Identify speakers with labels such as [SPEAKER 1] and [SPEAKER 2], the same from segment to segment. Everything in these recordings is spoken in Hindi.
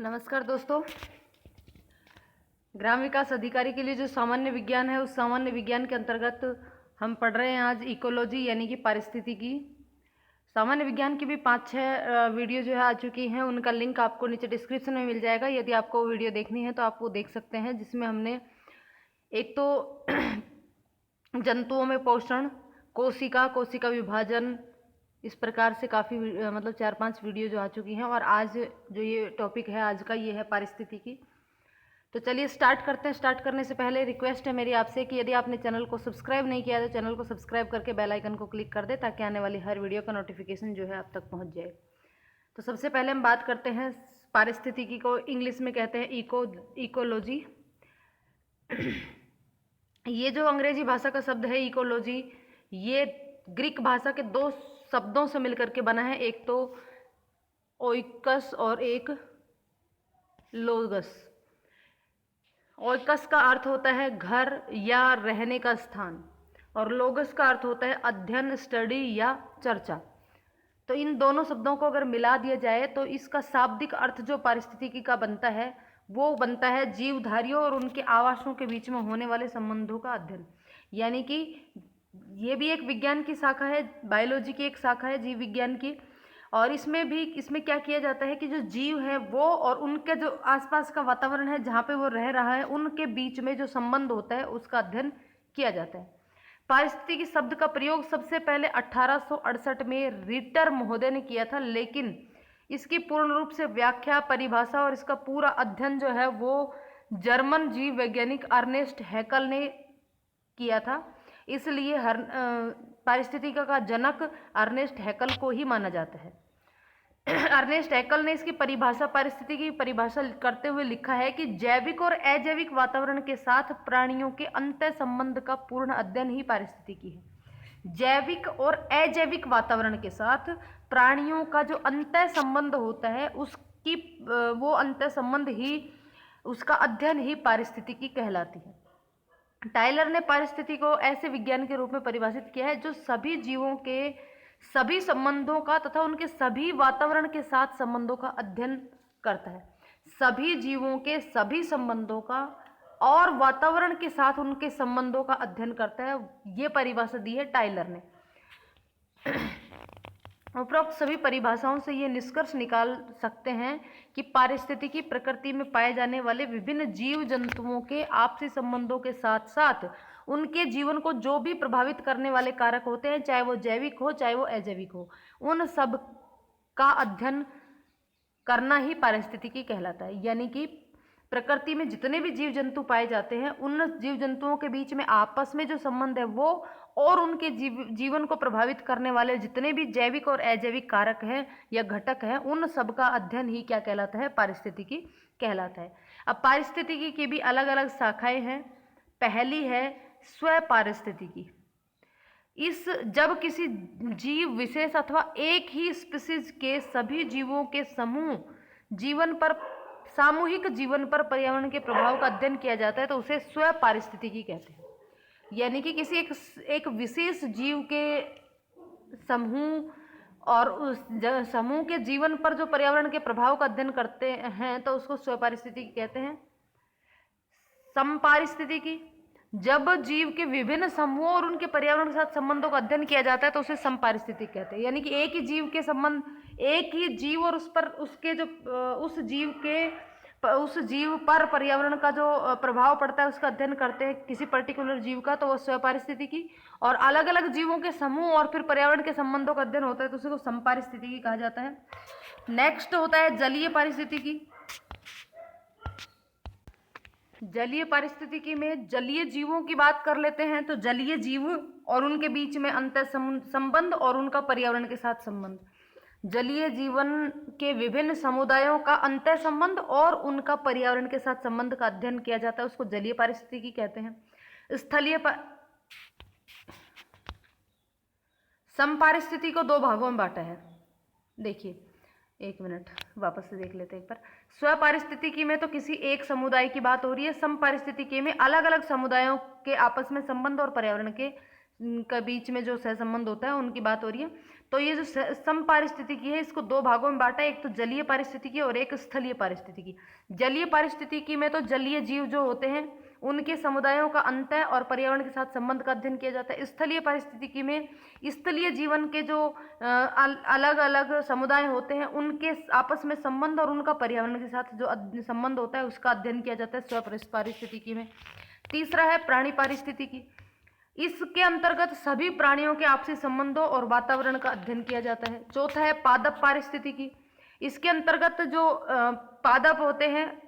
[SPEAKER 1] नमस्कार दोस्तों। ग्राम विकास अधिकारी के लिए जो सामान्य विज्ञान है, उस सामान्य विज्ञान के अंतर्गत हम पढ़ रहे हैं आज इकोलॉजी यानी कि पारिस्थितिकी। सामान्य विज्ञान की भी 5-6 वीडियो जो है आ चुकी हैं, उनका लिंक आपको नीचे डिस्क्रिप्शन में मिल जाएगा। यदि आपको वीडियो देखनी है तो आप वो देख सकते हैं, जिसमें हमने एक तो जंतुओं में पोषण, कोशिका विभाजन, इस प्रकार से काफ़ी मतलब 4-5 वीडियो जो आ चुकी हैं। और आज जो ये टॉपिक है आज का, ये है पारिस्थितिकी। तो चलिए स्टार्ट करते हैं। स्टार्ट करने से पहले रिक्वेस्ट है मेरी आपसे कि यदि आपने चैनल को सब्सक्राइब नहीं किया तो चैनल को सब्सक्राइब करके बेल आइकन को क्लिक कर दे, ताकि आने वाली हर वीडियो का नोटिफिकेशन जो है आप तक पहुंच जाए। तो सबसे पहले हम बात करते हैं पारिस्थितिकी को इंग्लिश में कहते हैं इकोलॉजी। ये जो अंग्रेजी भाषा का शब्द है इकोलॉजी, ये ग्रीक भाषा के 2 शब्दों से मिलकर के बना है, एक तो ओइकस और एक लोगस। ओइकस का अर्थ होता है घर या रहने का स्थान, और लोगस का अर्थ होता है अध्ययन, स्टडी या चर्चा। तो इन दोनों शब्दों को अगर मिला दिया जाए तो इसका शाब्दिक अर्थ जो पारिस्थितिकी का बनता है, वो बनता है जीवधारियों और उनके आवासों के बीच में होने वाले संबंधों का अध्ययन। यानी कि ये भी एक विज्ञान की शाखा है, बायोलॉजी की एक शाखा है जीव विज्ञान की। और इसमें क्या किया जाता है कि जो जीव है वो और उनके जो आसपास का वातावरण है जहाँ पे वो रह रहा है, उनके बीच में जो संबंध होता है उसका अध्ययन किया जाता है। पारिस्थितिकी शब्द का प्रयोग सबसे पहले 1868 में रिटर महोदय ने किया था, लेकिन इसकी पूर्ण रूप से व्याख्या, परिभाषा और इसका पूरा अध्ययन जो है वो जर्मन जीव वैज्ञानिक अर्नेस्ट हैकल ने किया था। इसलिए पारिस्थितिकी का जनक अर्नेस्ट हैकल को ही माना जाता है। अर्नेस्ट हैकल ने इसकी परिभाषा, पारिस्थितिकी की परिभाषा करते हुए लिखा है कि जैविक और अजैविक वातावरण के साथ प्राणियों के अंतः संबंध का पूर्ण अध्ययन ही पारिस्थितिकी है। जैविक और अजैविक वातावरण के साथ प्राणियों का जो अंतः संबंध होता है, उसकी वो अंतः संबंध ही, उसका अध्ययन ही पारिस्थितिकी कहलाती है। टाइलर ने पारिस्थितिकी को ऐसे विज्ञान के रूप में परिभाषित किया है जो सभी जीवों के सभी संबंधों का तथा उनके सभी वातावरण के साथ संबंधों का अध्ययन करता है। सभी जीवों के सभी संबंधों का और वातावरण के साथ उनके संबंधों का अध्ययन करता है, ये परिभाषा दी है टाइलर ने। उपरोक्त सभी परिभाषाओं से ये निष्कर्ष निकाल सकते हैं कि पारिस्थितिकी प्रकृति में पाए जाने वाले विभिन्न जीव जंतुओं के आपसी संबंधों के साथ साथ उनके जीवन को जो भी प्रभावित करने वाले कारक होते हैं, चाहे वो जैविक हो चाहे वो अजैविक हो, उन सब का अध्ययन करना ही पारिस्थितिकी कहलाता है। यानी कि प्रकृति में जितने भी जीव जंतु पाए जाते हैं, उन जीव जंतुओं के बीच में आपस में जो संबंध है वो, और उनके जीवन को प्रभावित करने वाले जितने भी जैविक और अजैविक कारक हैं या घटक हैं, उन सब का अध्ययन ही क्या कहलाता है? पारिस्थितिकी कहलाता है। अब पारिस्थितिकी की भी अलग अलग शाखाएं हैं। पहली है स्व पारिस्थितिकी। जब किसी जीव विशेष अथवा एक ही स्पीसीज के सभी जीवों के सामूहिक जीवन पर पर्यावरण के प्रभाव का अध्ययन किया जाता है, तो उसे स्व पारिस्थितिकी कहते हैं। यानी कि किसी एक विशेष जीव के समूह और उस समूह के जीवन पर जो पर्यावरण के प्रभाव का अध्ययन करते हैं, तो उसको स्व पारिस्थितिकी कहते हैं। समपारिस्थितिकी, जब जीव के विभिन्न समूहों और उनके पर्यावरण के साथ संबंधों का अध्ययन किया जाता है, तो उसे समपारिस्थितिकी कहते हैं। यानी कि एक ही जीव के संबंध, एक ही जीव और उस जीव पर पर्यावरण का जो प्रभाव पड़ता है उसका अध्ययन करते हैं किसी पर्टिकुलर जीव का, तो वो स्व पारिस्थितिकी। और अलग अलग जीवों के समूह और फिर पर्यावरण के संबंधों का अध्ययन होता है, तो उसे समपारिस्थितिकी कहा जाता है। नेक्स्ट होता है जलीय पारिस्थितिकी। जलीय पारिस्थितिकी में जलीय जीवों की बात कर लेते हैं। तो जलीय जीव और उनके बीच में अंतर संबंध और उनका पर्यावरण के साथ संबंध, जलीय जीवन के विभिन्न समुदायों का अंतर संबंध और उनका पर्यावरण के साथ संबंध का अध्ययन किया जाता है, उसको जलीय पारिस्थितिकी कहते हैं। समपारिस्थितिकी को 2 भागों में बांटा है। देखिए, एक मिनट वापस से देख लेते हैं एक बार। स्व पारिस्थितिकी में तो किसी एक समुदाय की बात हो रही है। समपारिस्थितिकी में अलग अलग समुदायों के आपस में संबंध और पर्यावरण के के बीच में जो सहसंबंध होता है उनकी बात हो रही है। तो ये जो समपारिस्थितिकी है इसको दो भागों में बांटा है, एक तो जलीय पारिस्थितिकी और एक स्थलीय पारिस्थितिकी। जलीय पारिस्थितिकी में तो जलीय जीव जो होते हैं उनके समुदायों का अंतः और पर्यावरण के साथ संबंध का अध्ययन किया जाता है। स्थलीय पारिस्थितिकी में स्थलीय जीवन के जो अलग अलग समुदाय होते हैं उनके आपस में संबंध और उनका पर्यावरण के साथ जो संबंध होता है उसका अध्ययन किया जाता है स्वपारिस्थितिकी में। तीसरा है प्राणी पारिस्थितिकी। इसके अंतर्गत सभी प्राणियों के आपसी संबंधों और वातावरण का अध्ययन किया जाता है। चौथा है पादप पारिस्थितिकी। इसके अंतर्गत जो पादप होते हैं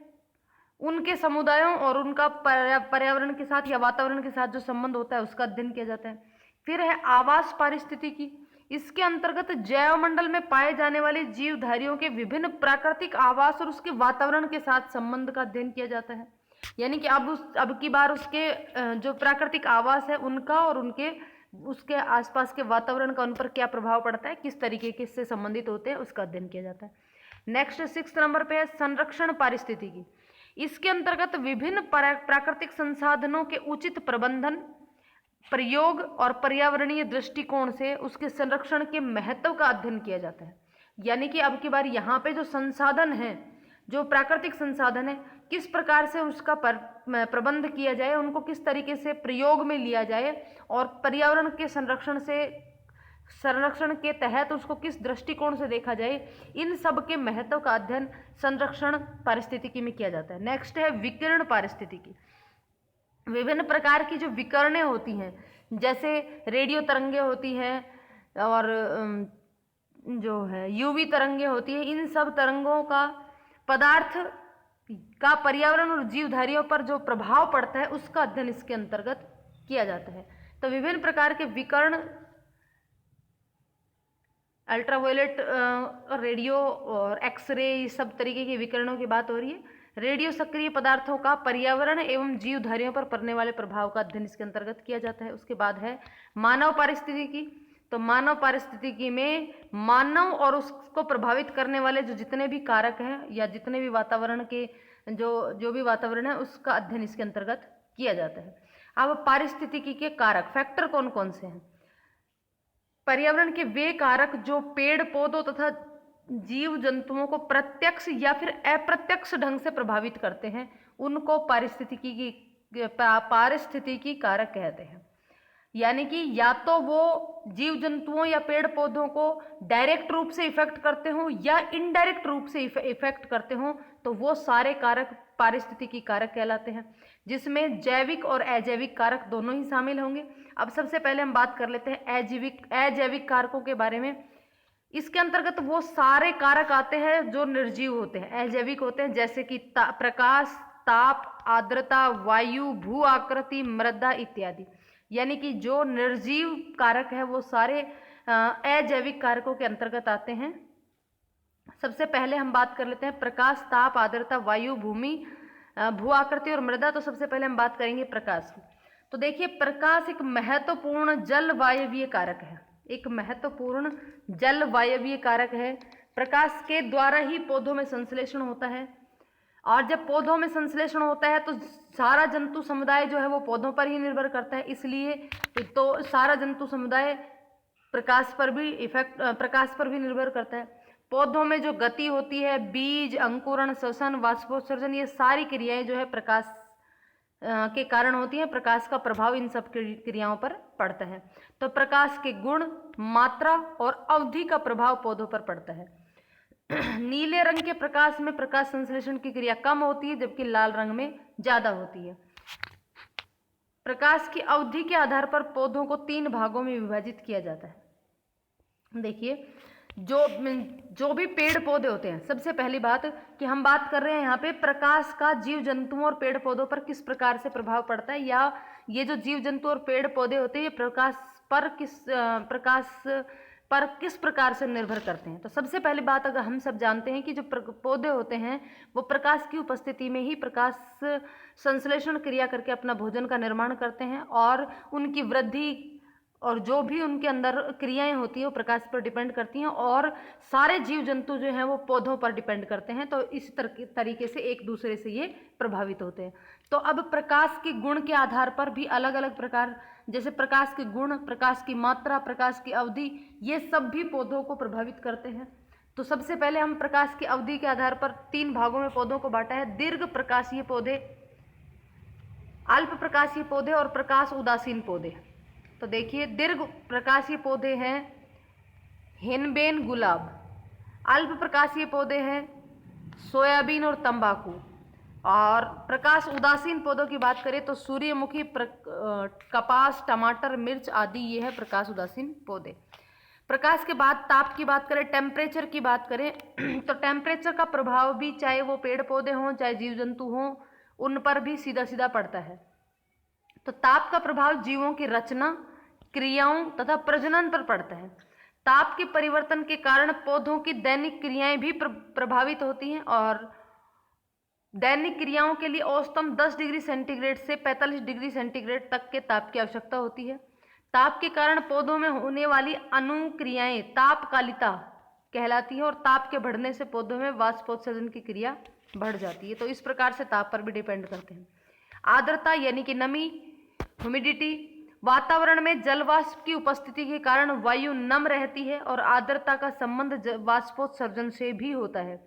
[SPEAKER 1] उनके समुदायों और उनका पर्यावरण के साथ या वातावरण के साथ जो संबंध होता है उसका अध्ययन किया जाता है। फिर है आवास पारिस्थितिकी। इसके अंतर्गत जैवमंडल में पाए जाने वाले जीवधारियों के विभिन्न प्राकृतिक आवास और उसके वातावरण के साथ संबंध का अध्ययन किया जाता है। यानी कि अब की बार उसके जो प्राकृतिक आवास है उनका और उसके आसपास के वातावरण का उन पर क्या प्रभाव पड़ता है, किस तरीके के इससे संबंधित होते हैं, उसका अध्ययन किया जाता है। नेक्स्ट 6 नंबर पे है संरक्षण पारिस्थितिकी। इसके अंतर्गत विभिन्न प्राकृतिक संसाधनों के उचित प्रबंधन, प्रयोग और पर्यावरणीय दृष्टिकोण से उसके संरक्षण के महत्व का अध्ययन किया जाता है। यानी कि अब की बार यहाँ पे जो संसाधन है, जो प्राकृतिक संसाधन है, किस प्रकार से उसका प्रबंध किया जाए, उनको किस तरीके से प्रयोग में लिया जाए और पर्यावरण के संरक्षण के तहत उसको किस दृष्टिकोण से देखा जाए, इन सब के महत्व का अध्ययन संरक्षण पारिस्थितिकी में किया जाता है। नेक्स्ट है विकिरण पारिस्थितिकी। विभिन्न प्रकार की जो विकिरणें होती हैं, जैसे रेडियो तरंगे होती हैं और जो है यूवी तरंगे होती है, इन सब तरंगों का पदार्थ का पर्यावरण और जीवधारियों पर जो प्रभाव पड़ता है उसका अध्ययन इसके अंतर्गत किया जाता है। तो विभिन्न प्रकार के विकिरण, अल्ट्रावायलेट, रेडियो और एक्सरे, ये सब तरीके के विकिरणों की बात हो रही है। रेडियो सक्रिय पदार्थों का पर्यावरण एवं जीवधारियों पर पड़ने वाले प्रभाव का अध्ययन इसके अंतर्गत किया जाता है। उसके बाद है मानव पारिस्थितिकी। तो मानव पारिस्थितिकी में मानव और उसको प्रभावित करने वाले जो जितने भी कारक हैं या जितने भी वातावरण के जो भी वातावरण है उसका अध्ययन इसके अंतर्गत किया जाता है। अब पारिस्थितिकी के कारक, फैक्टर कौन कौन से हैं? पर्यावरण के वे कारक जो पेड़ पौधों तथा जीव जंतुओं को प्रत्यक्ष या फिर अप्रत्यक्ष ढंग से प्रभावित करते हैं उनको पारिस्थितिकी कारक कहते हैं। यानी कि या तो वो जीव जंतुओं या पेड़ पौधों को डायरेक्ट रूप से इफेक्ट करते हो या इनडायरेक्ट रूप से इफेक्ट करते हो, तो वो सारे कारक पारिस्थितिकी कारक कहलाते हैं, जिसमें जैविक और अजैविक कारक दोनों ही शामिल होंगे। अब सबसे पहले हम बात कर लेते हैं अजैविक कारकों के बारे में। इसके अंतर्गत वो सारे कारक आते हैं जो निर्जीव होते हैं, अजैविक होते हैं, जैसे कि प्रकाश, ताप, आर्द्रता, वायु, भू आकृति, मृदा इत्यादि। यानी कि जो निर्जीव कारक है वो सारे अजैविक कारकों के अंतर्गत आते हैं। सबसे पहले हम बात कर लेते हैं प्रकाश, ताप, आर्द्रता, वायु, भूमि, भू आकृति और मृदा। तो सबसे पहले हम बात करेंगे प्रकाश की। तो देखिए, प्रकाश एक महत्वपूर्ण जलवायवीय कारक है, एक महत्वपूर्ण जलवायवीय कारक है। प्रकाश के द्वारा ही पौधों में संश्लेषण होता है, और जब पौधों में संश्लेषण होता है तो सारा जंतु समुदाय जो है वो पौधों पर ही निर्भर करता है। इसलिए तो सारा जंतु समुदाय प्रकाश पर भी निर्भर करता है। पौधों में जो गति होती है, बीज अंकुरण, श्वसन, वाष्पोत्सर्जन, ये सारी क्रियाएं जो है प्रकाश के कारण होती हैं। प्रकाश का प्रभाव इन सब क्रियाओं पर पड़ता है। तो प्रकाश के गुण, मात्रा और अवधि का प्रभाव पौधों पर पड़ता है। नीले रंग के प्रकाश में प्रकाश संश्लेषण की क्रिया कम होती है, जबकि लाल रंग में ज्यादा होती है। प्रकाश की अवधि के आधार पर पौधों को 3 भागों में विभाजित किया जाता है। देखिए, जो भी पेड़ पौधे होते हैं, सबसे पहली बात कि हम बात कर रहे हैं यहाँ पे प्रकाश का जीव जंतुओं और पेड़ पौधों पर किस प्रकार से प्रभाव पड़ता है, या ये जो जीव जंतु और पेड़ पौधे होते हैं ये प्रकाश पर किस प्रकार से निर्भर करते हैं। तो सबसे पहली बात, अगर हम सब जानते हैं कि जो पौधे होते हैं वो प्रकाश की उपस्थिति में ही प्रकाश संश्लेषण क्रिया करके अपना भोजन का निर्माण करते हैं, और उनकी वृद्धि और जो भी उनके अंदर क्रियाएं होती हैं वो प्रकाश पर डिपेंड करती हैं, और सारे जीव जंतु जो हैं वो पौधों पर डिपेंड करते हैं। तो इस तरीके से एक दूसरे से ये प्रभावित होते हैं। तो अब प्रकाश के गुण के आधार पर भी अलग अलग प्रकार जैसे प्रकाश के गुण, प्रकाश की मात्रा, प्रकाश की अवधि, ये सब भी पौधों को प्रभावित करते हैं। तो सबसे पहले हम प्रकाश की अवधि के आधार पर 3 भागों में पौधों को बांटा है: दीर्घ प्रकाशीय पौधे, अल्प प्रकाशीय पौधे और प्रकाश उदासीन पौधे। तो देखिए, दीर्घ प्रकाशीय पौधे हैं हेनबेन गुलाब, अल्प प्रकाशीय पौधे हैं सोयाबीन और तंबाकू, और प्रकाश उदासीन पौधों की बात करें तो सूर्यमुखी, कपास, टमाटर, मिर्च आदि, ये है प्रकाश उदासीन पौधे। प्रकाश के बाद ताप की बात करें, टेम्परेचर की बात करें तो टेम्परेचर का प्रभाव भी चाहे वो पेड़ पौधे हों चाहे जीव जंतु हों, उन पर भी सीधा सीधा पड़ता है। तो ताप का प्रभाव जीवों की रचना, क्रियाओं तथा प्रजनन पर पड़ता है। ताप के परिवर्तन के कारण पौधों की दैनिक क्रियाएं भी प्रभावित होती हैं, और दैनिक क्रियाओं के लिए औसतन 10 डिग्री सेंटीग्रेड से 45 डिग्री सेंटीग्रेड तक के ताप की आवश्यकता होती है। ताप के कारण पौधों में होने वाली अनुक्रियाएं तापकालिता कहलाती है, और ताप के बढ़ने से पौधों में वाष्पोत्सर्जन की क्रिया बढ़ जाती है। तो इस प्रकार से ताप पर भी डिपेंड करते हैं। आर्द्रता यानी कि नमी, ह्यूमिडिटी, वातावरण में जल वाष्प की उपस्थिति के कारण वायु नम रहती है, और आर्द्रता का संबंध वाष्पोत्सर्जन से भी होता है।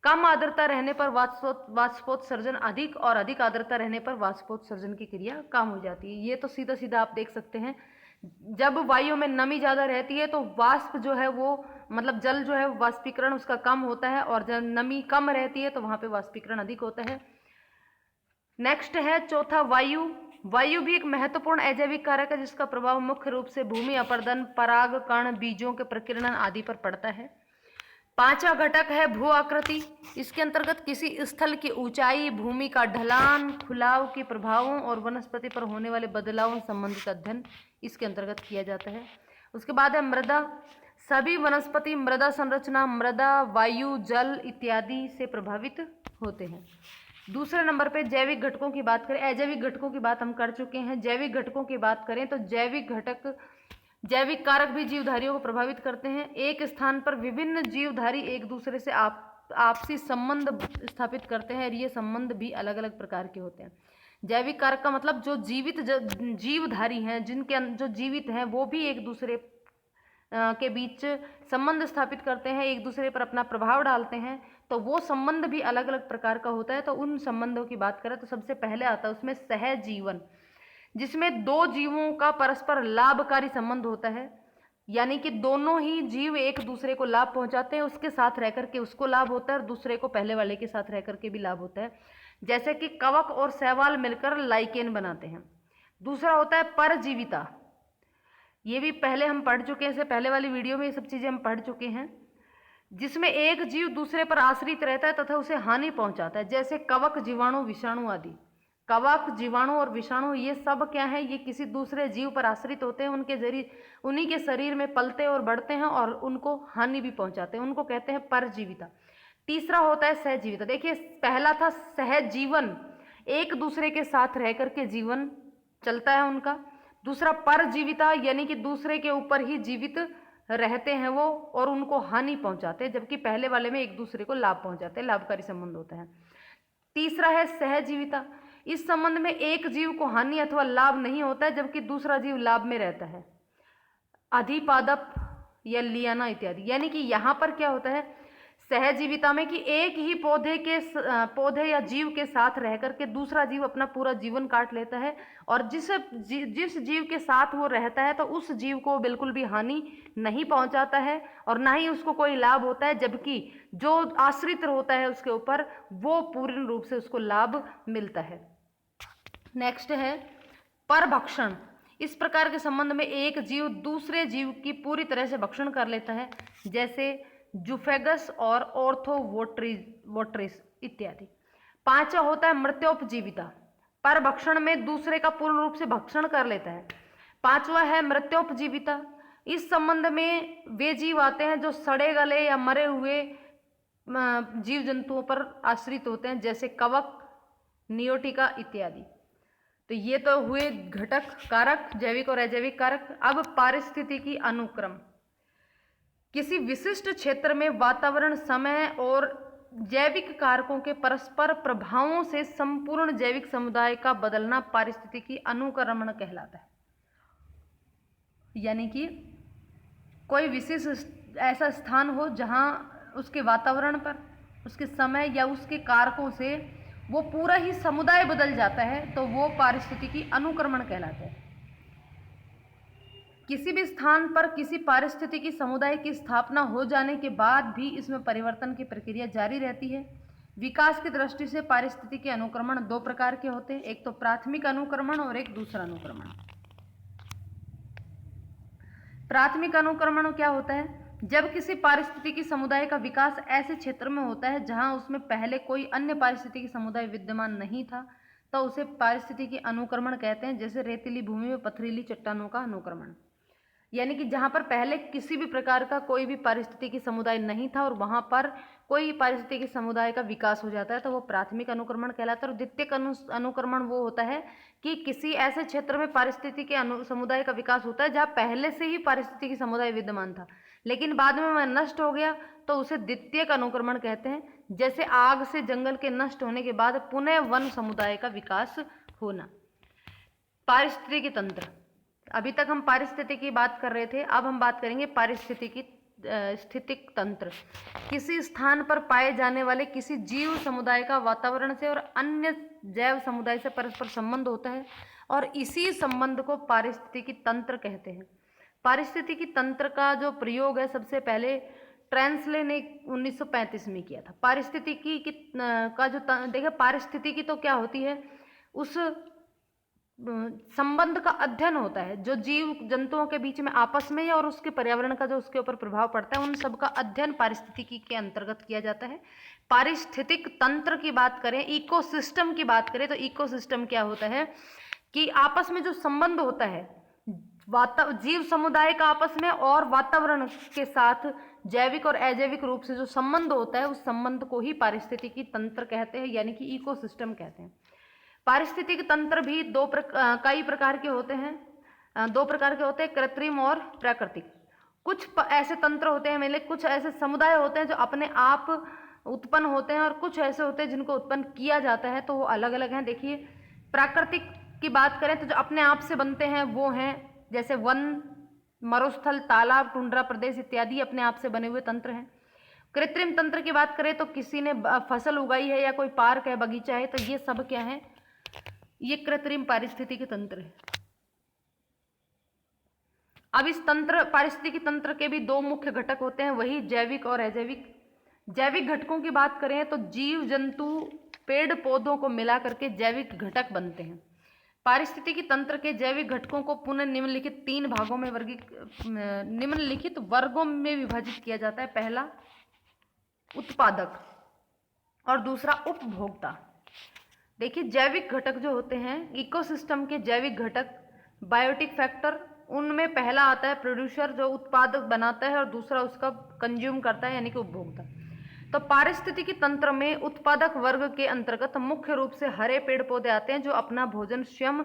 [SPEAKER 1] कम आर्द्रता रहने पर वाष्पोत्सर्जन अधिक, और अधिक आर्द्रता रहने पर वाष्पोत्सर्जन की क्रिया कम हो जाती है। ये तो सीधा सीधा आप देख सकते हैं, जब वायु में नमी ज़्यादा रहती है तो वाष्प जो है वो, मतलब जल जो है वाष्पीकरण उसका कम होता है, और जब नमी कम रहती है तो वहाँ पे वाष्पीकरण अधिक होता है। नेक्स्ट है चौथा वायु। वायु भी एक महत्वपूर्ण अजैविक कारक है जिसका प्रभाव मुख्य रूप से भूमि अपर्दन, परागकण, बीजों के प्रकीर्णन आदि पर पड़ता है। पांचवा घटक है भू आकृति। इसके अंतर्गत किसी स्थल की ऊंचाई, भूमि का ढलान, खुलाव के प्रभावों और वनस्पति पर होने वाले बदलावों संबंधित अध्ययन इसके अंतर्गत किया जाता है। उसके बाद है मृदा। सभी वनस्पति मृदा संरचना, मृदा, वायु, जल इत्यादि से प्रभावित होते हैं। दूसरे नंबर पे जैविक घटकों की बात करें, अजैविक घटकों की बात हम कर चुके हैं। जैविक घटकों की बात करें तो जैविक घटक, जैविक कारक भी जीवधारियों को प्रभावित करते हैं। एक स्थान पर विभिन्न जीवधारी एक दूसरे से आपसी संबंध स्थापित करते हैं, और ये संबंध भी अलग अलग प्रकार के होते हैं। जैविक कारक का मतलब जो जीवित जीवधारी हैं, जिनके जो जीवित हैं, वो भी एक दूसरे के बीच संबंध स्थापित करते हैं, एक दूसरे पर अपना प्रभाव डालते हैं। तो वो संबंध भी अलग अलग प्रकार का होता है। तो उन संबंधों की बात करें तो सबसे पहले आता है उसमें सहजीवन, जिसमें दो जीवों का परस्पर लाभकारी संबंध होता है, यानी कि दोनों ही जीव एक दूसरे को लाभ पहुंचाते हैं, उसके साथ रह करके उसको लाभ होता है और दूसरे को पहले वाले के साथ रह करके भी लाभ होता है। जैसे कि कवक और शैवाल मिलकर लाइकेन बनाते हैं। दूसरा होता है परजीविता। ये भी पहले हम पढ़ चुके हैं, इससे पहले वाली वीडियो में ये सब चीज़ें हम पढ़ चुके हैं, जिसमें एक जीव दूसरे पर आश्रित रहता है तथा उसे हानि पहुंचाता है। जैसे कवक, जीवाणु, विषाणु आदि। कवक, जीवाणु और विषाणु ये सब क्या है, ये किसी दूसरे जीव पर आश्रित होते हैं, उनके जरिए उन्हीं के शरीर में पलते और बढ़ते हैं और उनको हानि भी पहुंचाते हैं, उनको कहते हैं परजीविता। तीसरा होता है सहजीविता। देखिए, पहला था सहजीवन, एक दूसरे के साथ रह करके जीवन चलता है उनका। दूसरा परजीविता, यानी कि दूसरे के ऊपर ही जीवित रहते हैं वो और उनको हानि पहुंचाते हैं, जबकि पहले वाले में एक दूसरे को लाभ पहुंचाते हैं, लाभकारी संबंध होता है। तीसरा है सहजीविता। इस संबंध में एक जीव को हानि अथवा लाभ नहीं होता है, जबकि दूसरा जीव लाभ में रहता है। अधिपादप या लियाना इत्यादि। यानी कि यहाँ पर क्या होता है सहजीविता में, कि एक ही पौधे या जीव के साथ रह करके दूसरा जीव अपना पूरा जीवन काट लेता है, और जिस जीव के साथ वो रहता है तो उस जीव को बिल्कुल भी हानि नहीं पहुंचाता है और ना ही उसको कोई लाभ होता है, जबकि जो आश्रित होता है उसके ऊपर वो पूर्ण रूप से उसको लाभ मिलता है। नेक्स्ट है परभक्षण। इस प्रकार के संबंध में एक जीव दूसरे जीव की पूरी तरह से भक्षण कर लेता है, जैसे जुफेगस और ऑर्थोवोट्रिस इत्यादि। पांचवा होता है मृत्योपजीविता। परभक्षण में दूसरे का पूर्ण रूप से भक्षण कर लेता है। पांचवा है मृत्योपजीविता। इस संबंध में वे जीव आते हैं जो सड़े गले या मरे हुए जीव जंतुओं पर आश्रित होते हैं, जैसे कवक, नियोटिका इत्यादि। तो ये तो हुए घटक कारक, जैविक और अजैविक कारक। अब पारिस्थितिकी अनुक्रम। किसी विशिष्ट क्षेत्र में वातावरण, समय और जैविक कारकों के परस्पर प्रभावों से संपूर्ण जैविक समुदाय का बदलना पारिस्थितिकी अनुक्रमण कहलाता है। यानी कि कोई विशेष ऐसा स्थान हो जहाँ उसके वातावरण पर, उसके समय या उसके कारकों से वो पूरा ही समुदाय बदल जाता है, तो वो पारिस्थितिकी अनुक्रमण कहलाता है। किसी भी स्थान पर किसी पारिस्थितिकी समुदाय की स्थापना हो जाने के बाद भी इसमें परिवर्तन की प्रक्रिया जारी रहती है। विकास की दृष्टि से पारिस्थितिकी अनुक्रमण दो प्रकार के होते हैं, एक तो प्राथमिक अनुक्रमण और एक दूसरा अनुक्रमण। प्राथमिक अनुक्रमण क्या होता है? जब किसी पारिस्थितिकी समुदाय का विकास ऐसे क्षेत्र में होता है जहां उसमें पहले कोई अन्य पारिस्थितिकी समुदाय विद्यमान नहीं था, तो उसे पारिस्थितिकी अनुक्रमण कहते हैं। जैसे रेतीली भूमि में पथरीली चट्टानों का अनुक्रमण, यानी कि जहाँ पर पहले किसी भी प्रकार का कोई भी पारिस्थितिकी समुदाय नहीं था और वहाँ पर कोई पारिस्थितिकी समुदाय का विकास हो जाता है, तो वो प्राथमिक अनुक्रमण कहलाता है। और द्वितीयक अनुक्रमण वो होता है कि किसी ऐसे क्षेत्र में पारिस्थितिकी समुदाय का विकास होता है जहाँ पहले से ही पारिस्थितिकी समुदाय विद्यमान था लेकिन बाद में वह नष्ट हो गया, तो उसे द्वितीयक अनुक्रमण कहते हैं। जैसे आग से जंगल के नष्ट होने के बाद पुनः वन समुदाय का विकास होना। पारिस्थितिकी तंत्र, अभी तक हम पारिस्थितिकी की बात कर रहे थे, अब हम बात करेंगे पारिस्थितिकी स्थितिक तंत्र। किसी स्थान पर पाए जाने वाले किसी जीव समुदाय का वातावरण से और अन्य जैव समुदाय से परस्पर संबंध होता है और इसी संबंध को पारिस्थितिकी तंत्र कहते हैं। पारिस्थितिकी तंत्र का जो प्रयोग है सबसे पहले ट्रांसले ने 1935 में किया था। पारिस्थितिकी का जो देखिए, पारिस्थितिकी तो क्या होती है, उस संबंध का अध्ययन होता है जो जीव जंतुओं के बीच में आपस में और उसके पर्यावरण का जो उसके ऊपर प्रभाव पड़ता है, उन सब का अध्ययन पारिस्थितिकी के अंतर्गत किया जाता है। पारिस्थितिक तंत्र की बात करें, इकोसिस्टम की बात करें, तो इकोसिस्टम क्या होता है कि आपस में जो संबंध होता है जीव समुदाय का आपस में और वातावरण के साथ जैविक और अजैविक रूप से जो संबंध होता है, उस संबंध को ही पारिस्थितिकी तंत्र कहते हैं, यानी कि इकोसिस्टम कहते हैं। पारिस्थितिक तंत्र भी कई प्रकार के होते हैं, दो प्रकार के होते हैं, कृत्रिम और प्राकृतिक। कुछ ऐसे तंत्र होते हैं, मतलब कुछ ऐसे समुदाय होते हैं जो अपने आप उत्पन्न होते हैं और कुछ ऐसे होते हैं जिनको उत्पन्न किया जाता है, तो वो अलग अलग हैं। देखिए, प्राकृतिक की बात करें तो जो अपने आप से बनते हैं वो हैं जैसे वन, मरुस्थल, तालाब, टुंड्रा प्रदेश इत्यादि अपने आप से बने हुए तंत्र हैं। कृत्रिम तंत्र की बात करें तो किसी ने फसल उगाई है या कोई पार्क है, बगीचा है, तो ये सब क्या है, ये कृत्रिम पारिस्थितिकी तंत्र है। अब इस पारिस्थितिकी तंत्र के भी दो मुख्य घटक होते हैं, वही जैविक और अजैविक। जैविक घटकों की बात करें तो जीव जंतु पेड़ पौधों को मिला करके जैविक घटक बनते हैं। पारिस्थितिकी तंत्र के जैविक घटकों को पुनः निम्नलिखित तीन भागों में निम्नलिखित वर्गों में विभाजित किया जाता है। पहला उत्पादक और दूसरा उपभोक्ता। देखिए, जैविक घटक जो होते हैं, इकोसिस्टम के जैविक घटक, बायोटिक फैक्टर, उनमें पहला आता है प्रोड्यूसर जो उत्पादक बनाता है और दूसरा उसका कंज्यूम करता है यानी कि उपभोक्ता। तो पारिस्थितिकी तंत्र में उत्पादक वर्ग के अंतर्गत मुख्य रूप से हरे पेड़ पौधे आते हैं जो अपना भोजन स्वयं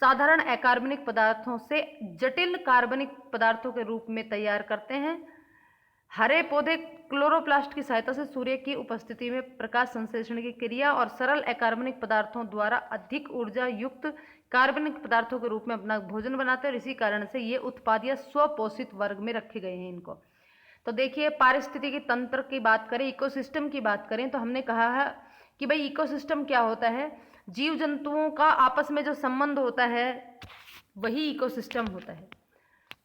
[SPEAKER 1] साधारण अकार्बनिक पदार्थों से जटिल कार्बनिक पदार्थों के रूप में तैयार करते हैं। हरे पौधे क्लोरोप्लास्ट की सहायता से सूर्य की उपस्थिति में प्रकाश संश्लेषण की क्रिया और सरल अकार्बनिक पदार्थों द्वारा अधिक ऊर्जा युक्त कार्बनिक पदार्थों के रूप में अपना भोजन बनाते हैं और इसी कारण से ये उत्पाद या स्वपोषित वर्ग में रखे गए हैं इनको। तो देखिए, पारिस्थितिकी तंत्र की बात करें, इकोसिस्टम की बात करें, तो हमने कहा है कि भाई इकोसिस्टम क्या होता है, जीव जंतुओं का आपस में जो संबंध होता है वही इकोसिस्टम होता है।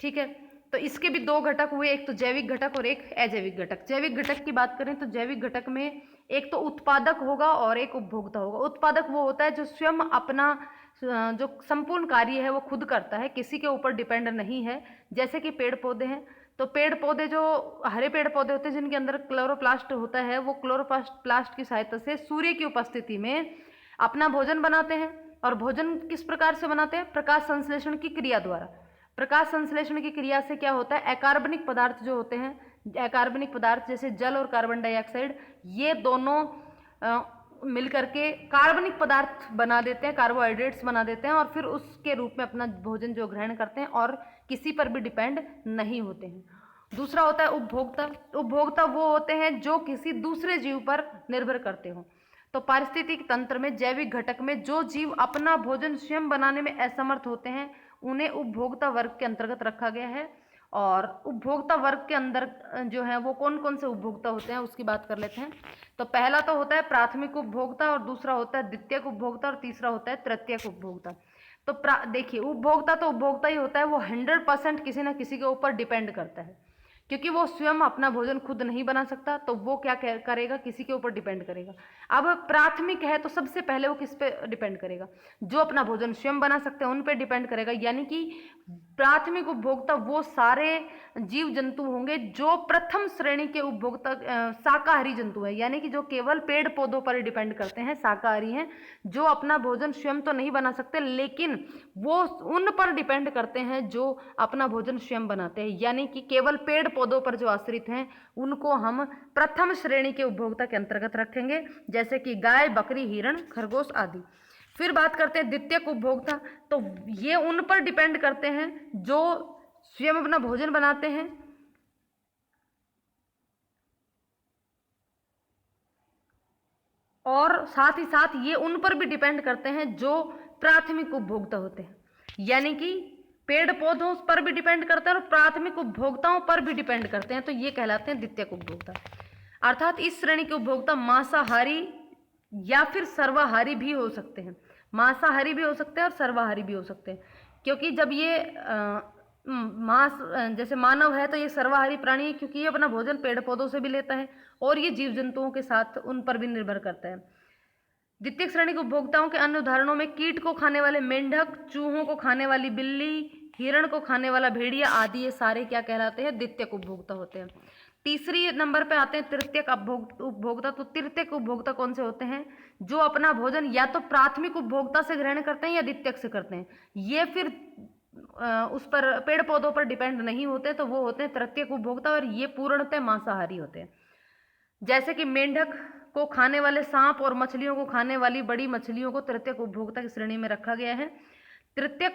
[SPEAKER 1] ठीक है, तो इसके भी दो घटक हुए, एक तो जैविक घटक और एक अजैविक घटक। जैविक घटक की बात करें तो जैविक घटक में एक तो उत्पादक होगा और एक उपभोक्ता होगा। उत्पादक वो होता है जो स्वयं अपना जो संपूर्ण कार्य है वो खुद करता है, किसी के ऊपर डिपेंड नहीं है। जैसे कि पेड़ पौधे हैं, तो पेड़ पौधे जो हरे पेड़ पौधे होते हैं जिनके अंदर क्लोरोप्लास्ट होता है, वो क्लोरोप्लास्ट की सहायता से सूर्य की उपस्थिति में अपना भोजन बनाते हैं। और भोजन किस प्रकार से बनाते हैं, प्रकाश संश्लेषण की क्रिया द्वारा। प्रकाश संश्लेषण की क्रिया से क्या होता है, अकार्बनिक पदार्थ जो होते हैं, अकार्बनिक पदार्थ जैसे जल और कार्बन डाइऑक्साइड, ये दोनों मिलकर के कार्बनिक पदार्थ बना देते हैं, कार्बोहाइड्रेट्स बना देते हैं और फिर उसके रूप में अपना भोजन जो ग्रहण करते हैं और किसी पर भी डिपेंड नहीं होते हैं। दूसरा होता है उपभोक्ता। उपभोक्ता वो होते हैं जो किसी दूसरे जीव पर निर्भर करते हो। तो पारिस्थितिक तंत्र में जैविक घटक में जो जीव अपना भोजन स्वयं बनाने में असमर्थ होते हैं उन्हें उपभोक्ता वर्ग के अंतर्गत रखा गया है। और उपभोक्ता वर्ग के अंदर जो है वो कौन कौन से उपभोक्ता होते हैं उसकी बात कर लेते हैं। तो पहला तो होता है प्राथमिक उपभोक्ता, और दूसरा होता है द्वितीयक उपभोक्ता, और तीसरा होता है तृतीयक उपभोक्ता। तो देखिए, उपभोक्ता तो उपभोक्ता ही होता है, वो 100% किसी न किसी के ऊपर डिपेंड करता है, क्योंकि वो स्वयं अपना भोजन खुद नहीं बना सकता, तो वो क्या करेगा, किसी के ऊपर डिपेंड करेगा। अब प्राथमिक है तो सबसे पहले वो किस पे डिपेंड करेगा, जो अपना भोजन स्वयं बना सकते हैं उन पे डिपेंड करेगा। यानी कि प्राथमिक उपभोक्ता वो सारे जीव जंतु होंगे जो प्रथम श्रेणी के उपभोक्ता शाकाहारी जंतु है, यानी कि जो केवल पेड़ पौधों पर डिपेंड करते हैं, शाकाहारी हैं, जो अपना भोजन स्वयं तो नहीं बना सकते लेकिन वो उन पर डिपेंड करते हैं जो अपना भोजन स्वयं बनाते हैं। यानी कि केवल पेड़ पौधों पर जो आश्रित हैं उनको हम प्रथम श्रेणी के उपभोक्ता के अंतर्गत रखेंगे, जैसे कि गाय, बकरी, हिरण, खरगोश आदि। फिर बात करते हैं द्वितीयक उपभोक्ता। तो ये उन पर डिपेंड करते हैं जो स्वयं अपना भोजन बनाते हैं, और साथ ही साथ ये उन पर भी डिपेंड करते हैं जो प्राथमिक उपभोक्ता होते हैं। यानी कि पेड़ पौधों पर भी डिपेंड करते हैं और प्राथमिक उपभोक्ताओं पर भी डिपेंड करते हैं, तो ये कहलाते हैं द्वितीयक उपभोक्ता। अर्थात इस श्रेणी के उपभोक्ता मांसाहारी या फिर सर्वाहारी भी हो सकते हैं, मांसाहारी भी हो सकते हैं और सर्वाहारी भी हो सकते हैं, क्योंकि जब ये मांस जैसे मानव है तो ये सर्वाहारी प्राणी है, क्योंकि ये अपना भोजन पेड़ पौधों से भी लेता है और ये जीव जंतुओं के साथ उन पर भी निर्भर करता है। द्वितीय श्रेणी के उपभोक्ताओं के अन्य उदाहरणों में कीट को खाने वाले मेंढक, चूहों को खाने वाली बिल्ली, हिरण को खाने वाला भेड़िया आदि, ये सारे क्या कहलाते हैं, द्वितीयक उपभोक्ता होते हैं। तीसरी नंबर पे आते हैं तृतीयक उपभोक्ता। तो तृतीयक उपभोक्ता कौन से होते हैं, जो अपना भोजन या तो प्राथमिक उपभोक्ता से ग्रहण करते हैं या द्वितीयक से करते हैं, ये फिर उस पर पेड़ पौधों पर डिपेंड नहीं होते, तो वो होते हैं तृतीयक उपभोक्ता, और ये पूर्णतः मांसाहारी होते हैं। जैसे कि मेंढक को खाने वाले सांप और मछलियों को खाने वाली बड़ी मछलियों को तृतीयक उपभोक्ता की श्रेणी में रखा गया है। तृतीयक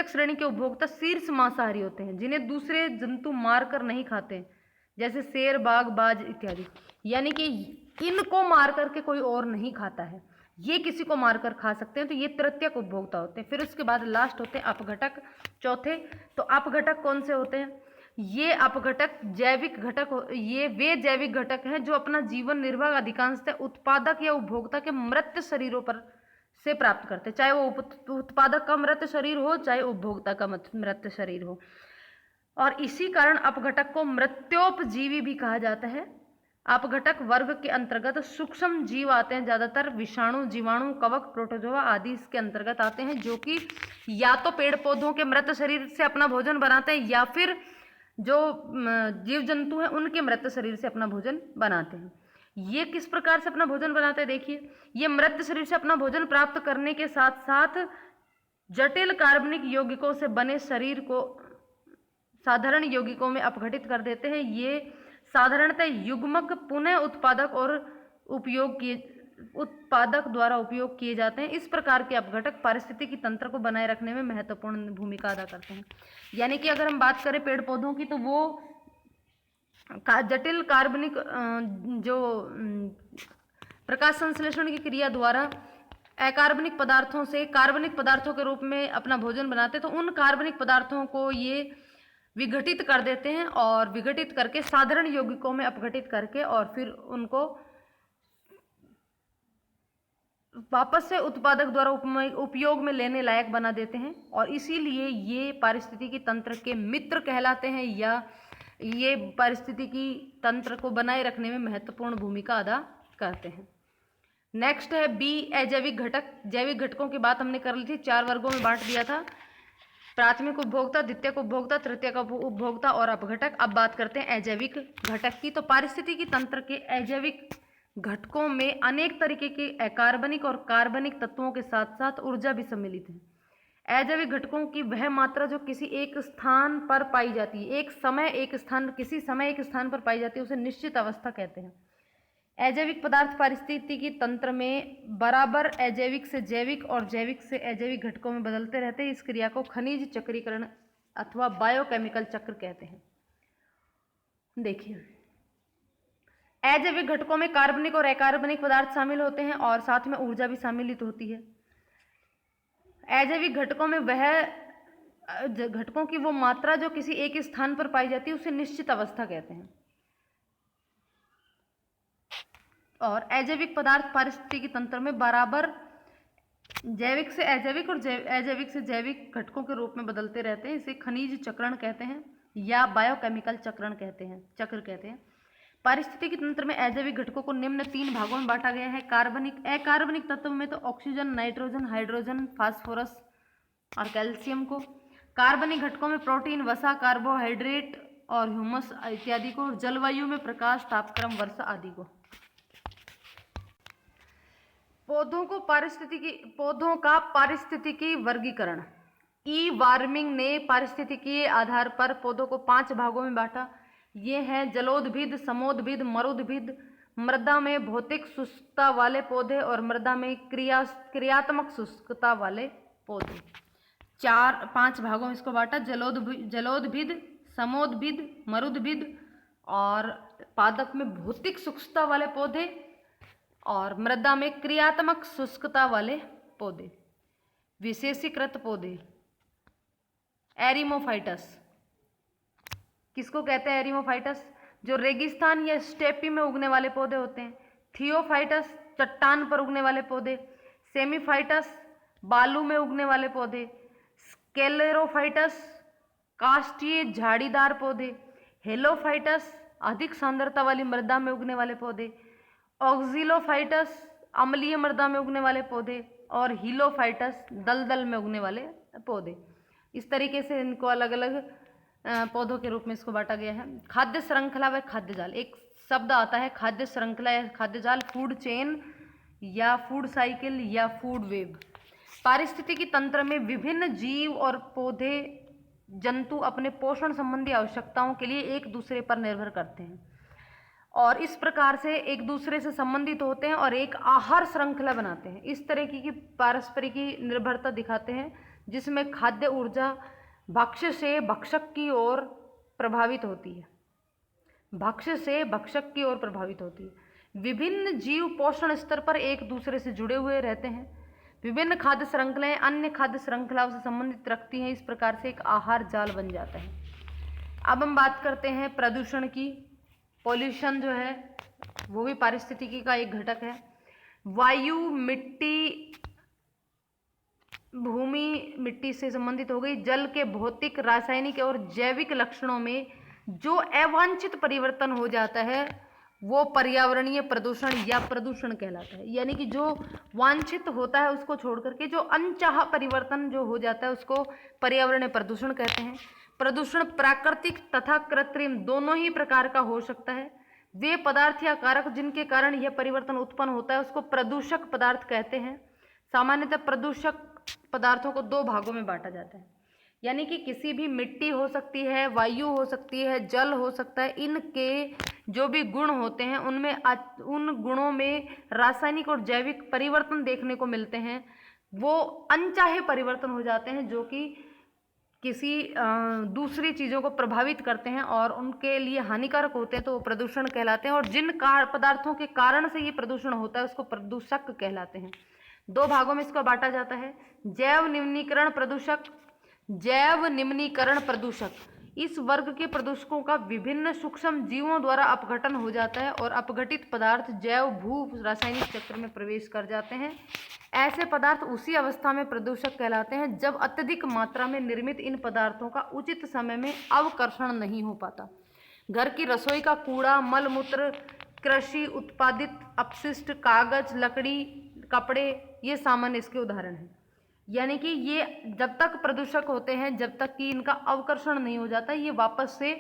[SPEAKER 1] श्रेणी के उपभोक्ता शीर्ष मांसाहारी होते हैं, जिन्हें दूसरे जंतु मारकर नहीं खाते, जैसे शेर, बाघ, बाज इत्यादि। यानी कि इनको मार करके कोई और नहीं खाता है, ये किसी को मारकर खा सकते हैं, तो ये तृतीयक उपभोक्ता होते हैं। फिर उसके बाद लास्ट होते हैं अपघटक, चौथे। तो अपघटक कौन से होते हैं, ये अपघटक जैविक घटक, ये वे जैविक घटक हैं जो अपना जीवन निर्वाह अधिकांशतः उत्पादक या उपभोक्ता के मृत शरीरों पर से प्राप्त करते हैं, चाहे वो उत्पादक का मृत शरीर हो चाहे उपभोक्ता का मृत शरीर हो। और इसी कारण अपघटक को मृत्योपजीवी भी कहा जाता है। अपघटक वर्ग के अंतर्गत सूक्ष्म जीव आते हैं, ज्यादातर विषाणु, जीवाणु, कवक, प्रोटोजोआ आदि इसके अंतर्गत आते हैं, जो कि या तो पेड़ पौधों के मृत शरीर से अपना भोजन बनाते हैं या फिर जो जीव जंतु हैं उनके मृत शरीर से अपना भोजन बनाते हैं। ये किस प्रकार से अपना भोजन बनाते हैं, देखिए, ये मृत शरीर से अपना भोजन प्राप्त करने के साथ साथ जटिल कार्बनिक यौगिकों से बने शरीर को साधारण यौगिकों में अपघटित कर देते हैं। ये साधारणतः युग्मक, पुनः उत्पादक और उत्पादक द्वारा उपयोग किए जाते हैं। इस प्रकार के अपघटक पारिस्थितिकी तंत्र को बनाए रखने में महत्वपूर्ण भूमिका अदा करते हैं। यानी कि अगर हम बात करें पेड़ पौधों की, तो वो जटिल कार्बनिक जो प्रकाश संश्लेषण की क्रिया द्वारा अकार्बनिक पदार्थों से कार्बनिक पदार्थों के रूप में अपना भोजन बनाते हैं, तो उन कार्बनिक पदार्थों को ये विघटित कर देते हैं और विघटित करके साधारण यौगिकों में अपघटित करके और फिर उनको वापस से उत्पादक द्वारा उपयोग में लेने लायक बना देते हैं। और इसीलिए ये पारिस्थितिकी तंत्र के मित्र कहलाते हैं, या ये पारिस्थितिकी तंत्र को बनाए रखने में महत्वपूर्ण भूमिका अदा करते हैं। नेक्स्ट है बी, अजैविक घटक। जैविक घटकों की बात हमने कर ली थी, 4 वर्गों में बांट दिया था, प्राथमिक उपभोक्ता, द्वितीयक उपभोक्ता, तृतीयक उपभोक्ता और अपघटक। अब बात करते हैं अजैविक घटक की। तो पारिस्थितिकी तंत्र के अजैविक घटकों में अनेक तरीके के अकार्बनिक और कार्बनिक तत्वों के साथ साथ ऊर्जा भी सम्मिलित है। अजैविक घटकों की वह मात्रा जो किसी एक स्थान पर पाई जाती है, किसी समय एक स्थान पर पाई जाती है, उसे निश्चित अवस्था कहते हैं। अजैविक पदार्थ पारिस्थितिकी तंत्र में बराबर अजैविक से जैविक और जैविक से अजैविक घटकों में बदलते रहते हैं। इस क्रिया को खनिज चक्रीकरण अथवा बायोकेमिकल चक्र कहते हैं। देखिए, अजैविक घटकों में कार्बनिक और अकार्बनिक पदार्थ शामिल होते हैं और साथ में ऊर्जा भी सम्मिलित होती है। अजैविक घटकों में वह घटकों की वो मात्रा जो किसी एक स्थान पर पाई जाती है उसे निश्चित अवस्था कहते हैं। और अजैविक पदार्थ पारिस्थितिकी तंत्र में बराबर जैविक से अजैविक और अजैविक से जैविक घटकों के रूप में बदलते रहते हैं। इसे खनिज चक्रण कहते हैं या बायोकेमिकल चक्र कहते हैं। पारिस्थितिकी तंत्र में अजैविक घटकों को निम्न 3 भागों में बांटा गया है। कार्बनिक, अकार्बनिक तत्व में तो ऑक्सीजन, नाइट्रोजन, हाइड्रोजन, फास्फोरस और कैल्शियम को। कार्बनिक घटकों में प्रोटीन, वसा, कार्बोहाइड्रेट और ह्यूमस इत्यादि को। जलवायु में प्रकाश, तापक्रम, वर्षा आदि को। पौधों का पारिस्थितिकी वर्गीकरण। ई वार्मिंग ने पारिस्थितिकीय आधार पर पौधों को 5 भागों में बांटा। ये हैं जलोद्भिद, समोद्भिद, मरुद्भिद, मृदा में भौतिक शुष्कता वाले पौधे और मृदा में क्रियात्मक शुष्कता वाले पौधे। 5 भागों में इसको बांटा। जलोद्भिद, समोद्भिद, मरुद्भिद और पादप में भौतिक शुष्कता वाले पौधे और मृदा में क्रियात्मक शुष्कता वाले पौधे। विशेषीकृत पौधे। एरिमोफाइटस किसको कहते हैं? एरिमोफाइटस जो रेगिस्तान या स्टेपी में उगने वाले पौधे होते हैं। थियोफाइटस चट्टान पर उगने वाले पौधे। सेमीफाइटस बालू में उगने वाले पौधे। स्क्लेरोफाइटस काष्ठीय झाड़ीदार पौधे। हेलोफाइटस अधिक सांद्रता वाली मृदा में उगने वाले पौधे। ऑक्जिलोफाइटस अम्लीय मृदा में उगने वाले पौधे और हीलोफाइटस दलदल में उगने वाले पौधे। इस तरीके से इनको अलग अलग पौधों के रूप में इसको बांटा गया है। खाद्य श्रृंखला व खाद्य जाल, एक शब्द आता है खाद्य श्रृंखला या खाद्य जाल, फूड चेन या फूड साइकिल या फूड वेब। पारिस्थितिकी तंत्र में विभिन्न जीव और पौधे जंतु अपने पोषण संबंधी आवश्यकताओं के लिए एक दूसरे पर निर्भर करते हैं और इस प्रकार से एक दूसरे से संबंधित होते हैं और एक आहार श्रृंखला बनाते हैं। इस तरह की पारस्परिक निर्भरता दिखाते हैं जिसमें खाद्य ऊर्जा भक्ष्य से भक्षक की ओर प्रभावित होती है। भक्ष्य से भक्षक की ओर प्रभावित होती है। विभिन्न जीव पोषण स्तर पर एक दूसरे से जुड़े हुए रहते हैं। विभिन्न खाद्य श्रृंखलाएं अन्य खाद्य श्रृंखलाओं से संबंधित रखती हैं। इस प्रकार से एक आहार जाल बन जाता है। अब हम बात करते हैं प्रदूषण की। पॉल्यूशन जो है वो भी पारिस्थितिकी का एक घटक है। वायु, मिट्टी, भूमि मिट्टी से संबंधित हो गई। जल के भौतिक, रासायनिक और जैविक लक्षणों में जो अवांछित परिवर्तन हो जाता है वो पर्यावरणीय प्रदूषण या प्रदूषण कहलाता है। यानी कि जो वांछित होता है उसको छोड़ करके जो अनचाहा परिवर्तन जो हो जाता है उसको पर्यावरणीय प्रदूषण कहते हैं। प्रदूषण प्राकृतिक तथा कृत्रिम दोनों ही प्रकार का हो सकता है। वे पदार्थ या कारक जिनके कारण यह परिवर्तन उत्पन्न होता है उसको प्रदूषक पदार्थ कहते हैं। सामान्यतः प्रदूषक पदार्थों को 2 भागों में बांटा जाता है। यानी कि किसी भी मिट्टी हो सकती है, वायु हो सकती है, जल हो सकता है, इनके जो भी गुण होते हैं उनमें उन गुणों में रासायनिक और जैविक परिवर्तन देखने को मिलते हैं। वो अनचाहे परिवर्तन हो जाते हैं जो कि किसी दूसरी चीज़ों को प्रभावित करते हैं और उनके लिए हानिकारक होते हैं तो वो प्रदूषण कहलाते हैं। और जिन पदार्थों के कारण से ये प्रदूषण होता है उसको प्रदूषक कहलाते हैं। 2 भागों में इसको बांटा जाता है। जैव निम्नीकरण प्रदूषक। जैव निम्नीकरण प्रदूषक इस वर्ग के प्रदूषकों का विभिन्न सूक्ष्म जीवों द्वारा अपघटन हो जाता है और अपघटित पदार्थ जैव भू रासायनिक चक्र में प्रवेश कर जाते हैं। ऐसे पदार्थ उसी अवस्था में प्रदूषक कहलाते हैं जब अत्यधिक मात्रा में निर्मित इन पदार्थों का उचित समय में अवकर्षण नहीं हो पाता। घर की रसोई का कूड़ा, मल मूत्र, कृषि उत्पादित अपशिष्ट, कागज, लकड़ी, कपड़े ये सामान्य इसके उदाहरण हैं। यानी कि ये जब तक प्रदूषक होते हैं जब तक कि इनका अवकर्षण नहीं हो जाता ये वापस से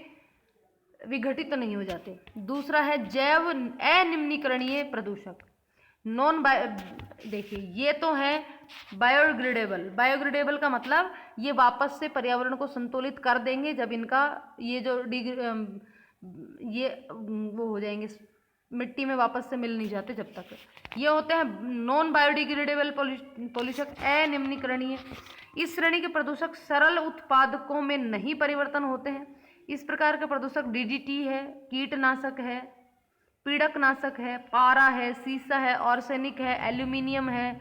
[SPEAKER 1] विघटित तो नहीं हो जाते। दूसरा है जैव अनिम्नीकरणीय प्रदूषक। देखिए ये तो है बायोडिग्रेडेबल। बायोडिग्रेडेबल का मतलब ये वापस से पर्यावरण को संतुलित कर देंगे जब इनका ये जो वो हो जाएंगे मिट्टी में वापस से मिल नहीं जाते जब तक। ये होते हैं नॉन बायोडिग्रेडेबल पॉल्यूशक, अनिम्नीकरणीय। इस श्रेणी के प्रदूषक सरल उत्पादकों में नहीं परिवर्तन होते हैं। इस प्रकार के प्रदूषक डीडीटी है, कीटनाशक है, पीड़कनाशक है, पारा है, सीसा है, आर्सेनिक है, एल्यूमिनियम है,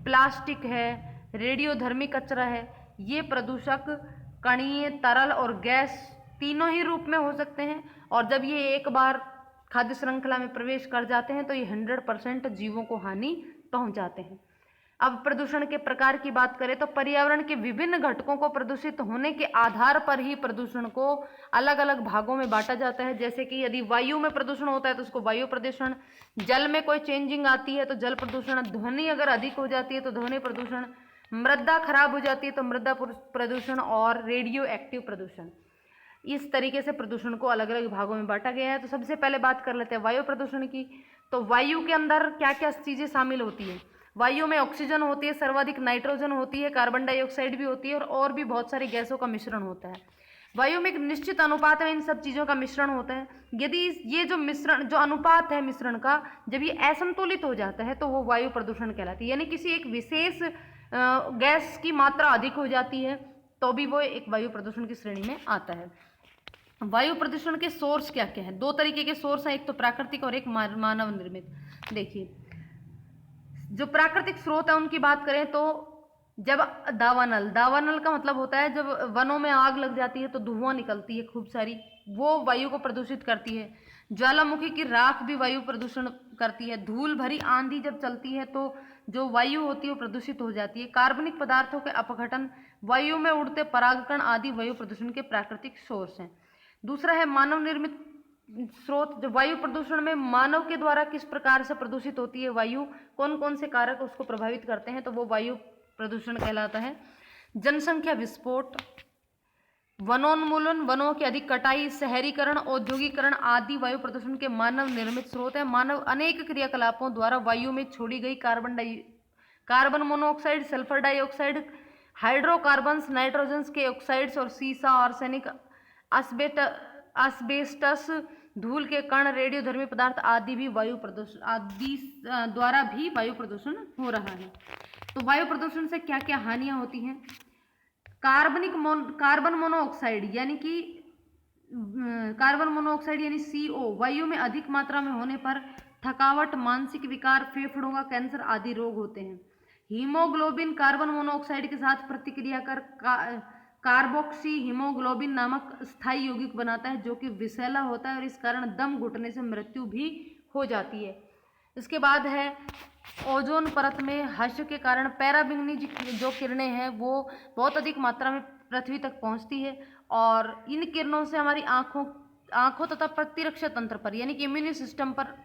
[SPEAKER 1] प्लास्टिक है, रेडियोधर्मी कचरा है। ये प्रदूषक कणीय, तरल और गैस तीनों ही रूप में हो सकते हैं, और जब ये एक बार खाद्य श्रृंखला में प्रवेश कर जाते हैं तो ये 100% जीवों को हानि पहुंचाते हैं। अब प्रदूषण के प्रकार की बात करें तो पर्यावरण के विभिन्न घटकों को प्रदूषित होने के आधार पर ही प्रदूषण को अलग अलग भागों में बांटा जाता है। जैसे कि यदि वायु में प्रदूषण होता है तो उसको वायु प्रदूषण, जल में कोई चेंजिंग आती है तो जल प्रदूषण, ध्वनि अगर अधिक हो जाती है तो ध्वनि प्रदूषण, मृदा खराब हो जाती है तो मृदा प्रदूषण, और रेडियो एक्टिव प्रदूषण। इस तरीके से प्रदूषण को अलग अलग भागों में बांटा गया है। तो सबसे पहले बात कर लेते हैं वायु प्रदूषण की। तो वायु के अंदर क्या क्या चीजें शामिल होती है? वायु में ऑक्सीजन होती है, सर्वाधिक नाइट्रोजन होती है, कार्बन डाइऑक्साइड भी होती है, और भी बहुत सारी गैसों का मिश्रण होता है। वायु में एक निश्चित अनुपात में इन सब चीज़ों का मिश्रण होता है। यदि ये जो अनुपात है मिश्रण का, जब ये असंतुलित हो जाता है तो वो वायु प्रदूषण कहलाती है। यानी किसी एक विशेष गैस की मात्रा अधिक हो जाती है तो भी वो एक वायु प्रदूषण की श्रेणी में आता है। वायु प्रदूषण के सोर्स क्या क्या है? 2 तरीके के सोर्स हैं, एक तो प्राकृतिक और एक मानव निर्मित। देखिए, जो प्राकृतिक स्रोत है उनकी बात करें तो जब दावानल का मतलब होता है जब वनों में आग लग जाती है तो धुआं निकलती है खूब सारी, वो वायु को प्रदूषित करती है। ज्वालामुखी की राख भी वायु प्रदूषण करती है। धूल भरी आंधी जब चलती है तो जो वायु होती है वो प्रदूषित हो जाती है। कार्बनिक पदार्थों के अपघटन, वायु में उड़ते परागकण आदि वायु प्रदूषण के प्राकृतिक सोर्स हैं। दूसरा है मानव निर्मित स्रोत। जो वायु प्रदूषण में मानव के द्वारा किस प्रकार से प्रदूषित होती है वायु, कौन कौन से कारक उसको प्रभावित करते हैं, तो वो वायु प्रदूषण कहलाता है। जनसंख्या विस्फोट, वनोन्मूलन, वनों की अधिक कटाई, शहरीकरण, औद्योगिकरण आदि वायु प्रदूषण के मानव निर्मित स्रोत है। मानव अनेक क्रियाकलापों द्वारा वायु में छोड़ी गई carbon monoxide, sulphur dioxide, hydrocarbons, nitrogen के ऑक्साइड्स और सीसा, आर्सेनिक, asbestos, धूल के कण, रेडियोधर्मी पदार्थ आदि भी वायु प्रदूषण आदि द्वारा भी वायु प्रदूषण हो रहा है। तो वायु प्रदूषण से क्या क्या हानियां होती हैं? कार्बन मोनोऑक्साइड यानी कि कार्बन मोनोऑक्साइड यानी CO वायु में अधिक मात्रा में होने पर थकावट, मानसिक विकार, फेफड़ों का कैंसर आदि रोग होते हैं। हीमोग्लोबिन कार्बन मोनोऑक्साइड के साथ प्रतिक्रिया कर कार्बोक्सी हीमोग्लोबिन नामक स्थायी यौगिक बनाता है जो कि विषैला होता है और इस कारण दम घुटने से मृत्यु भी हो जाती है। इसके बाद है ओजोन परत में हर्ष के कारण पैराबिंगनी जो किरणें हैं वो बहुत अधिक मात्रा में पृथ्वी तक पहुंचती है और इन किरणों से हमारी आँखों तथा प्रतिरक्षा तंत्र पर यानी कि इम्यून सिस्टम पर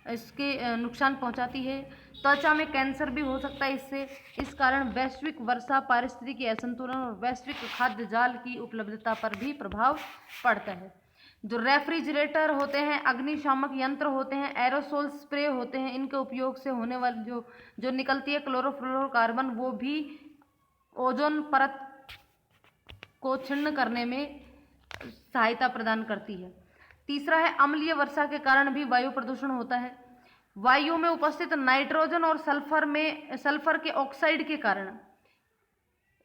[SPEAKER 1] इसके नुकसान पहुंचाती है। त्वचा में कैंसर भी हो सकता है इससे। इस कारण वैश्विक वर्षा, पारिस्थितिकी असंतुलन और वैश्विक खाद्य जाल की उपलब्धता पर भी प्रभाव पड़ता है। जो रेफ्रिजरेटर होते हैं, अग्निशामक यंत्र होते हैं, एरोसोल स्प्रे होते हैं, इनके उपयोग से होने वाली जो निकलती है क्लोरोफ्लोरोकार्बन, वो भी ओजोन परत को छिन्न करने में सहायता प्रदान करती है। तीसरा है अम्लीय वर्षा के कारण भी वायु प्रदूषण होता है। वायु में उपस्थित नाइट्रोजन और सल्फर के ऑक्साइड के कारण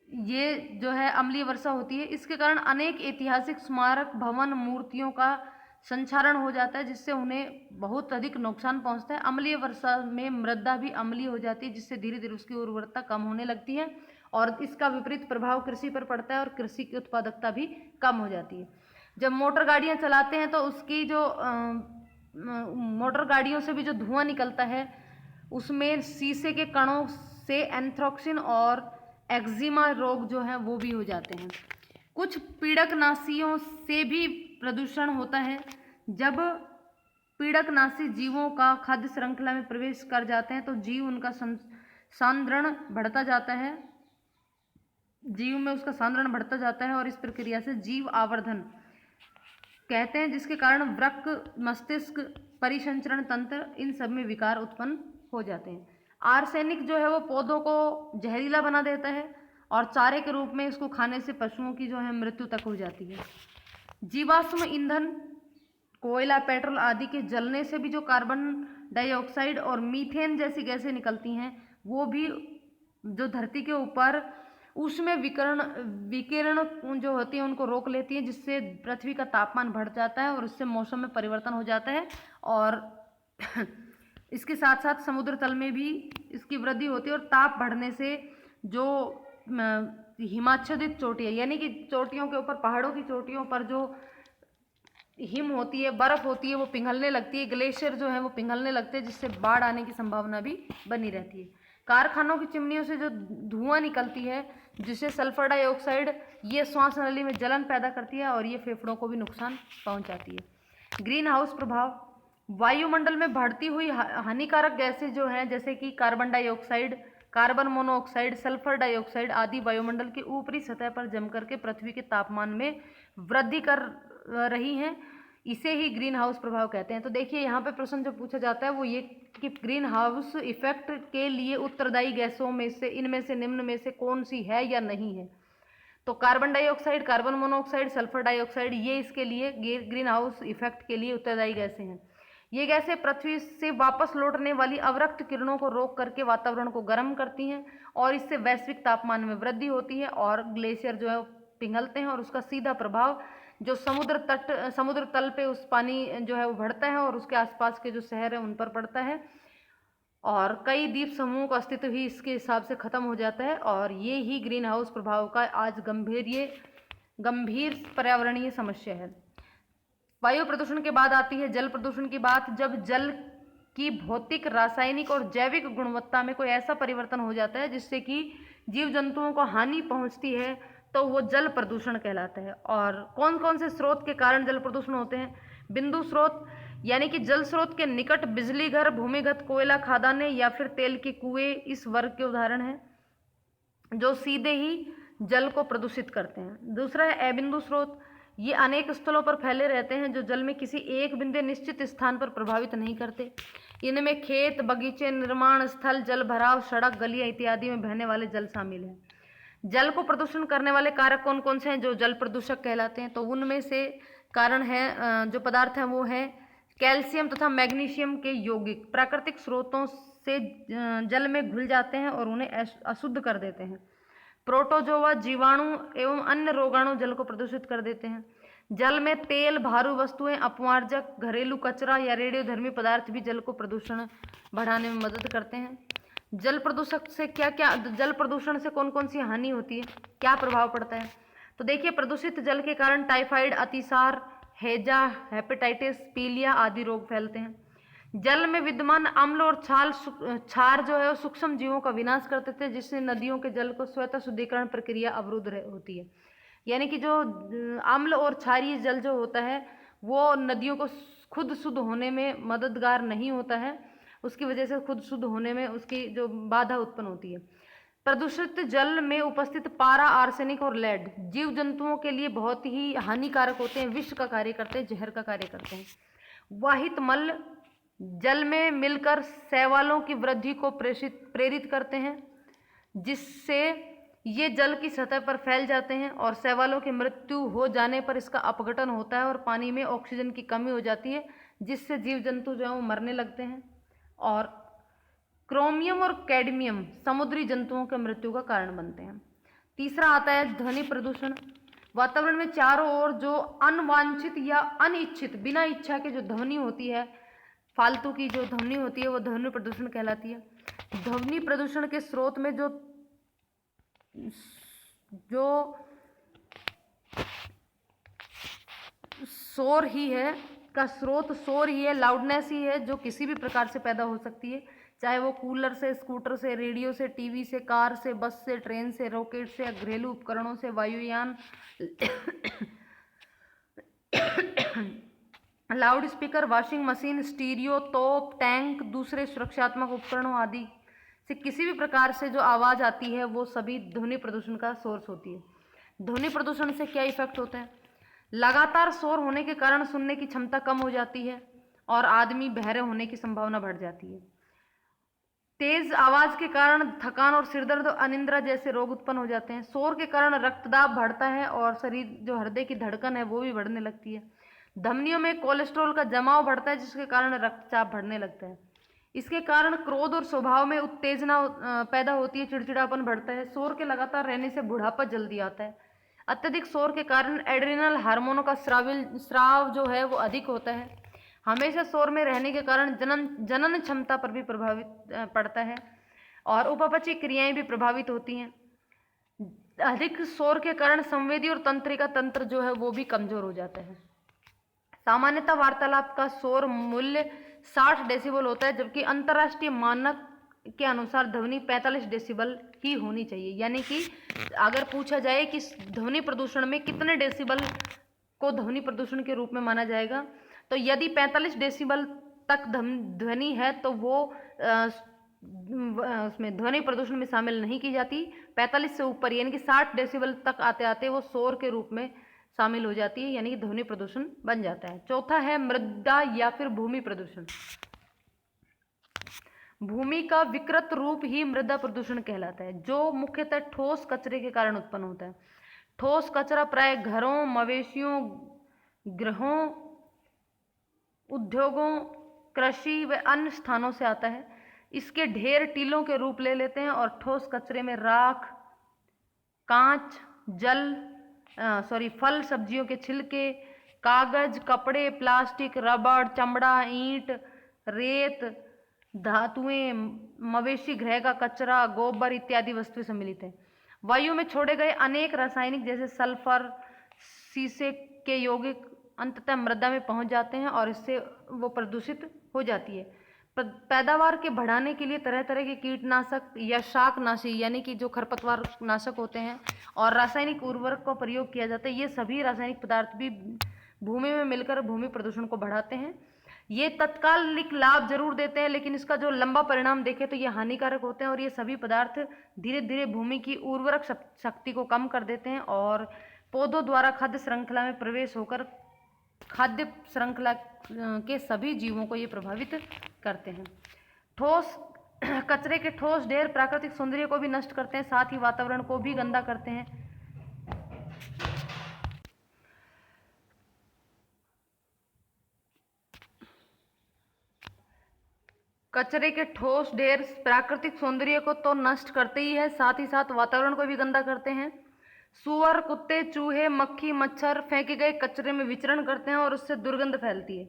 [SPEAKER 1] ये जो है अम्लीय वर्षा होती है। इसके कारण अनेक ऐतिहासिक स्मारक, भवन, मूर्तियों का संक्षारण हो जाता है जिससे उन्हें बहुत अधिक नुकसान पहुंचता है। अम्लीय वर्षा में मृदा भी अम्लीय हो जाती है जिससे धीरे धीरे उसकी उर्वरता कम होने लगती है और इसका विपरीत प्रभाव कृषि पर पड़ता है और कृषि की उत्पादकता भी कम हो जाती है। जब मोटर गाड़ियां चलाते हैं तो उसकी जो मोटर गाड़ियों से भी जो धुआं निकलता है उसमें शीशे के कणों से एंथ्रेक्सिन और एक्जिमा रोग जो है वो भी हो जाते हैं। कुछ पीड़कनाशियों से भी प्रदूषण होता है। जब पीड़कनाशी जीवों का खाद्य श्रृंखला में प्रवेश कर जाते हैं तो जीव उनका सांद्रण बढ़ता जाता है, जीव में उसका सांद्रण बढ़ता जाता है और इस प्रक्रिया से जीव आवर्धन कहते हैं जिसके कारण वृक्क, मस्तिष्क, परिसंचरण तंत्र इन सब में विकार उत्पन्न हो जाते हैं। आर्सेनिक जो है वो पौधों को जहरीला बना देता है और चारे के रूप में इसको खाने से पशुओं की जो है मृत्यु तक हो जाती है। जीवाश्म ईंधन, कोयला, पेट्रोल आदि के जलने से भी जो कार्बन डाइऑक्साइड और मीथेन जैसी गैसें निकलती हैं वो भी जो धरती के ऊपर उसमें विकिरण जो होती है उनको रोक लेती है जिससे पृथ्वी का तापमान बढ़ जाता है और उससे मौसम में परिवर्तन हो जाता है और इसके साथ साथ समुद्र तल में भी इसकी वृद्धि होती है और ताप बढ़ने से जो हिमाच्छादित चोटियाँ यानी कि चोटियों के ऊपर, पहाड़ों की चोटियों पर जो हिम होती है, बर्फ होती है, वो पिघलने लगती है, ग्लेशियर जो है वो पिघलने लगते हैं, जिससे बाढ़ आने की संभावना भी बनी रहती है। कारखानों की चिमनियों से जो धुआं निकलती है, जिसे सल्फर डाइऑक्साइड, ये श्वास नली में जलन पैदा करती है और ये फेफड़ों को भी नुकसान पहुंचाती है। ग्रीन हाउस प्रभाव, वायुमंडल में बढ़ती हुई हानिकारक गैसें जो हैं, जैसे कि carbon dioxide, carbon monoxide, sulphur dioxide आदि वायुमंडल की ऊपरी सतह पर जम करके पृथ्वी के तापमान में वृद्धि कर रही हैं। इसे ही ग्रीन हाउस प्रभाव कहते हैं। तो देखिए यहाँ पे प्रश्न जो पूछा जाता है वो ये कि ग्रीन हाउस इफेक्ट के लिए उत्तरदायी गैसों में से इनमें से निम्न में से कौन सी है या नहीं है। तो carbon dioxide, carbon monoxide, sulphur dioxide, ये इसके लिए ग्रीन हाउस इफेक्ट के लिए उत्तरदायी गैसें हैं। ये गैसें पृथ्वी से वापस लौटने वाली अवरक्त किरणों को रोक करके वातावरण को गर्म करती हैं और इससे वैश्विक तापमान में वृद्धि होती है और ग्लेशियर जो है पिघलते हैं और उसका सीधा प्रभाव जो समुद्र तल पे उस पानी जो है वो बढ़ता है और उसके आसपास के जो शहर है उन पर पड़ता है और कई द्वीप समूहों का अस्तित्व ही इसके हिसाब से खत्म हो जाता है। और ये ही ग्रीन हाउस प्रभाव का आज गंभीर पर्यावरणीय समस्या है। वायु प्रदूषण के बाद आती है जल प्रदूषण की बात। जब जल की भौतिक, रासायनिक और जैविक गुणवत्ता में कोई ऐसा परिवर्तन हो जाता है जिससे कि जीव जंतुओं को हानि पहुंचती है तो वो जल प्रदूषण कहलाता है। और कौन कौन से स्रोत के कारण जल प्रदूषण होते हैं। बिंदु स्रोत यानी कि जल स्रोत के निकट बिजली घर, भूमिगत कोयला खदानें या फिर तेल के कुएं इस वर्ग के उदाहरण हैं जो सीधे ही जल को प्रदूषित करते हैं। दूसरा है अबिंदु स्रोत। ये अनेक स्थलों पर फैले रहते हैं जो जल में किसी एक बिंदु निश्चित स्थान पर प्रभावित नहीं करते। इनमें खेत, बगीचे, निर्माण स्थल, जल भराव, सड़क, गलियां इत्यादि में बहने वाले जल शामिल हैं। जल को प्रदूषण करने वाले कारक कौन कौन से हैं जो जल प्रदूषक कहलाते हैं। तो उनमें से कारण है जो पदार्थ हैं वो हैं कैल्शियम तथा मैग्नीशियम के यौगिक प्राकृतिक स्रोतों से जल में घुल जाते हैं और उन्हें अशुद्ध कर देते हैं। प्रोटोजोआ, जीवाणु एवं अन्य रोगाणु जल को प्रदूषित कर देते हैं। जल में तेल, भारू वस्तुएं, अपमार्जक, घरेलू कचरा या रेडियोधर्मी पदार्थ भी जल को प्रदूषण बढ़ाने में मदद करते हैं। जल प्रदूषक से जल प्रदूषण से कौन कौन सी हानि होती है, क्या प्रभाव पड़ता है। तो देखिए प्रदूषित जल के कारण टाइफाइड, अतिसार, हैजा, हेपेटाइटिस, पीलिया आदि रोग फैलते हैं। जल में विद्यमान अम्ल और क्षार जो है वो सूक्ष्म जीवों का विनाश करते थे जिससे नदियों के जल को स्वतः शुद्धिकरण प्रक्रिया अवरुद्ध होती है। यानी कि जो अम्ल और क्षारीय जल जो होता है वो नदियों को खुद शुद्ध होने में मददगार नहीं होता है, उसकी वजह से खुद शुद्ध होने में उसकी जो बाधा उत्पन्न होती है। प्रदूषित जल में उपस्थित पारा, आर्सेनिक और लेड जीव जंतुओं के लिए बहुत ही हानिकारक होते हैं, विष का कार्य करते हैं, जहर का कार्य करते हैं। वाहित मल जल में मिलकर शैवालों की वृद्धि को प्रेरित करते हैं जिससे ये जल की सतह पर फैल जाते हैं और शैवालों की मृत्यु हो जाने पर इसका अपघटन होता है और पानी में ऑक्सीजन की कमी हो जाती है जिससे जीव जंतु जो है वो मरने लगते हैं। और क्रोमियम और कैडमियम समुद्री जंतुओं के मृत्यु का कारण बनते हैं। तीसरा आता है ध्वनि प्रदूषण। वातावरण में चारों ओर जो अनवांछित या अनिच्छित, बिना इच्छा के जो ध्वनि होती है, फालतू की जो ध्वनि होती है वो ध्वनि प्रदूषण कहलाती है। ध्वनि प्रदूषण के स्रोत में जो शोर ही है का स्रोत शोर ही है, लाउडनेस ही है जो किसी भी प्रकार से पैदा हो सकती है, चाहे वो कूलर से, स्कूटर से, रेडियो से, टीवी से, कार से, बस से, ट्रेन से, रॉकेट से, घरेलू उपकरणों से, वायुयान, loud speaker, washing machine, stereo, तोप, टैंक, दूसरे सुरक्षात्मक उपकरणों आदि से किसी भी प्रकार से जो आवाज़ आती है वो सभी ध्वनि प्रदूषण का सोर्स होती है। ध्वनि प्रदूषण से क्या इफेक्ट होता है। लगातार शोर होने के कारण सुनने की क्षमता कम हो जाती है और आदमी बहरे होने की संभावना बढ़ जाती है। तेज आवाज के कारण थकान और सिरदर्द, अनिद्रा जैसे रोग उत्पन्न हो जाते हैं। शोर के कारण रक्तदाब बढ़ता है और शरीर जो हृदय की धड़कन है वो भी बढ़ने लगती है। धमनियों में कोलेस्ट्रॉल का जमाव बढ़ता है जिसके कारण रक्तचाप बढ़ने लगता है। इसके कारण क्रोध और स्वभाव में उत्तेजना पैदा होती है, चिड़चिड़ापन बढ़ता है। शोर के लगातार रहने से बुढ़ापा जल्दी आता है। अत्यधिक शोर के कारण एड्रिनल हार्मोनों का स्राव जो है वो अधिक होता है। हमेशा शोर में रहने के कारण जनन क्षमता पर भी प्रभावित पड़ता है। और उपापचयी क्रियाएं भी प्रभावित होती हैं। अधिक शोर के कारण संवेदी और तंत्रिका तंत्र जो है वो भी कमजोर हो जाता है। सामान्यतः वार्तालाप का शोर मूल्य 60 डेसिबल होता है, जबकि अंतर्राष्ट्रीय मानक के अनुसार ध्वनि 45 डेसिबल ही होनी चाहिए। यानी कि अगर पूछा जाए कि ध्वनि प्रदूषण में कितने डेसिबल को ध्वनि प्रदूषण के रूप में माना जाएगा, तो यदि 45 डेसिबल तक ध्वनि है तो वो उसमें ध्वनि प्रदूषण में शामिल नहीं की जाती। 45 से ऊपर यानी कि 60 डेसिबल तक आते आते वो शोर के रूप में शामिल हो जाती है, यानी कि ध्वनि प्रदूषण बन जाता है। चौथा है मृदा या फिर भूमि प्रदूषण। भूमि का विकृत रूप ही मृदा प्रदूषण कहलाता है, जो मुख्यतः ठोस कचरे के कारण उत्पन्न होता है। ठोस कचरा प्राय घरों, मवेशियों, गृहों, उद्योगों, कृषि व अन्य स्थानों से आता है। इसके ढेर टीलों के रूप ले लेते हैं और ठोस कचरे में राख, कांच, फल सब्जियों के छिलके, कागज, कपड़े, प्लास्टिक, रबड़, चमड़ा, ईंट, रेत, धातुएं, मवेशी गृह का कचरा, गोबर इत्यादि वस्तुएं सम्मिलित हैं। वायु में छोड़े गए अनेक रासायनिक जैसे सल्फर, शीशे के यौगिक अंततः मृदा में पहुंच जाते हैं और इससे वो प्रदूषित हो जाती है। पैदावार के बढ़ाने के लिए तरह तरह के कीटनाशक या शाकनाशी यानी कि जो खरपतवार नाशक होते हैं और रासायनिक उर्वरक का प्रयोग किया जाता है। ये सभी रासायनिक पदार्थ भी भूमि में मिलकर भूमि प्रदूषण को बढ़ाते हैं। ये तत्कालिक लाभ जरूर देते हैं, लेकिन इसका जो लंबा परिणाम देखें तो ये हानिकारक होते हैं और ये सभी पदार्थ धीरे धीरे भूमि की उर्वरक शक्ति को कम कर देते हैं और पौधों द्वारा खाद्य श्रृंखला में प्रवेश होकर खाद्य श्रृंखला के सभी जीवों को ये प्रभावित करते हैं। ठोस कचरे के ठोस ढेर प्राकृतिक सौंदर्य को भी नष्ट करते हैं, साथ ही वातावरण को भी गंदा करते हैं। कचरे के ठोस ढेर प्राकृतिक सौंदर्य को तो नष्ट करते ही है, साथ ही साथ वातावरण को भी गंदा करते हैं। सूअर, कुत्ते, चूहे, मक्खी, मच्छर फेंके गए कचरे में विचरण करते हैं और उससे दुर्गंध फैलती है।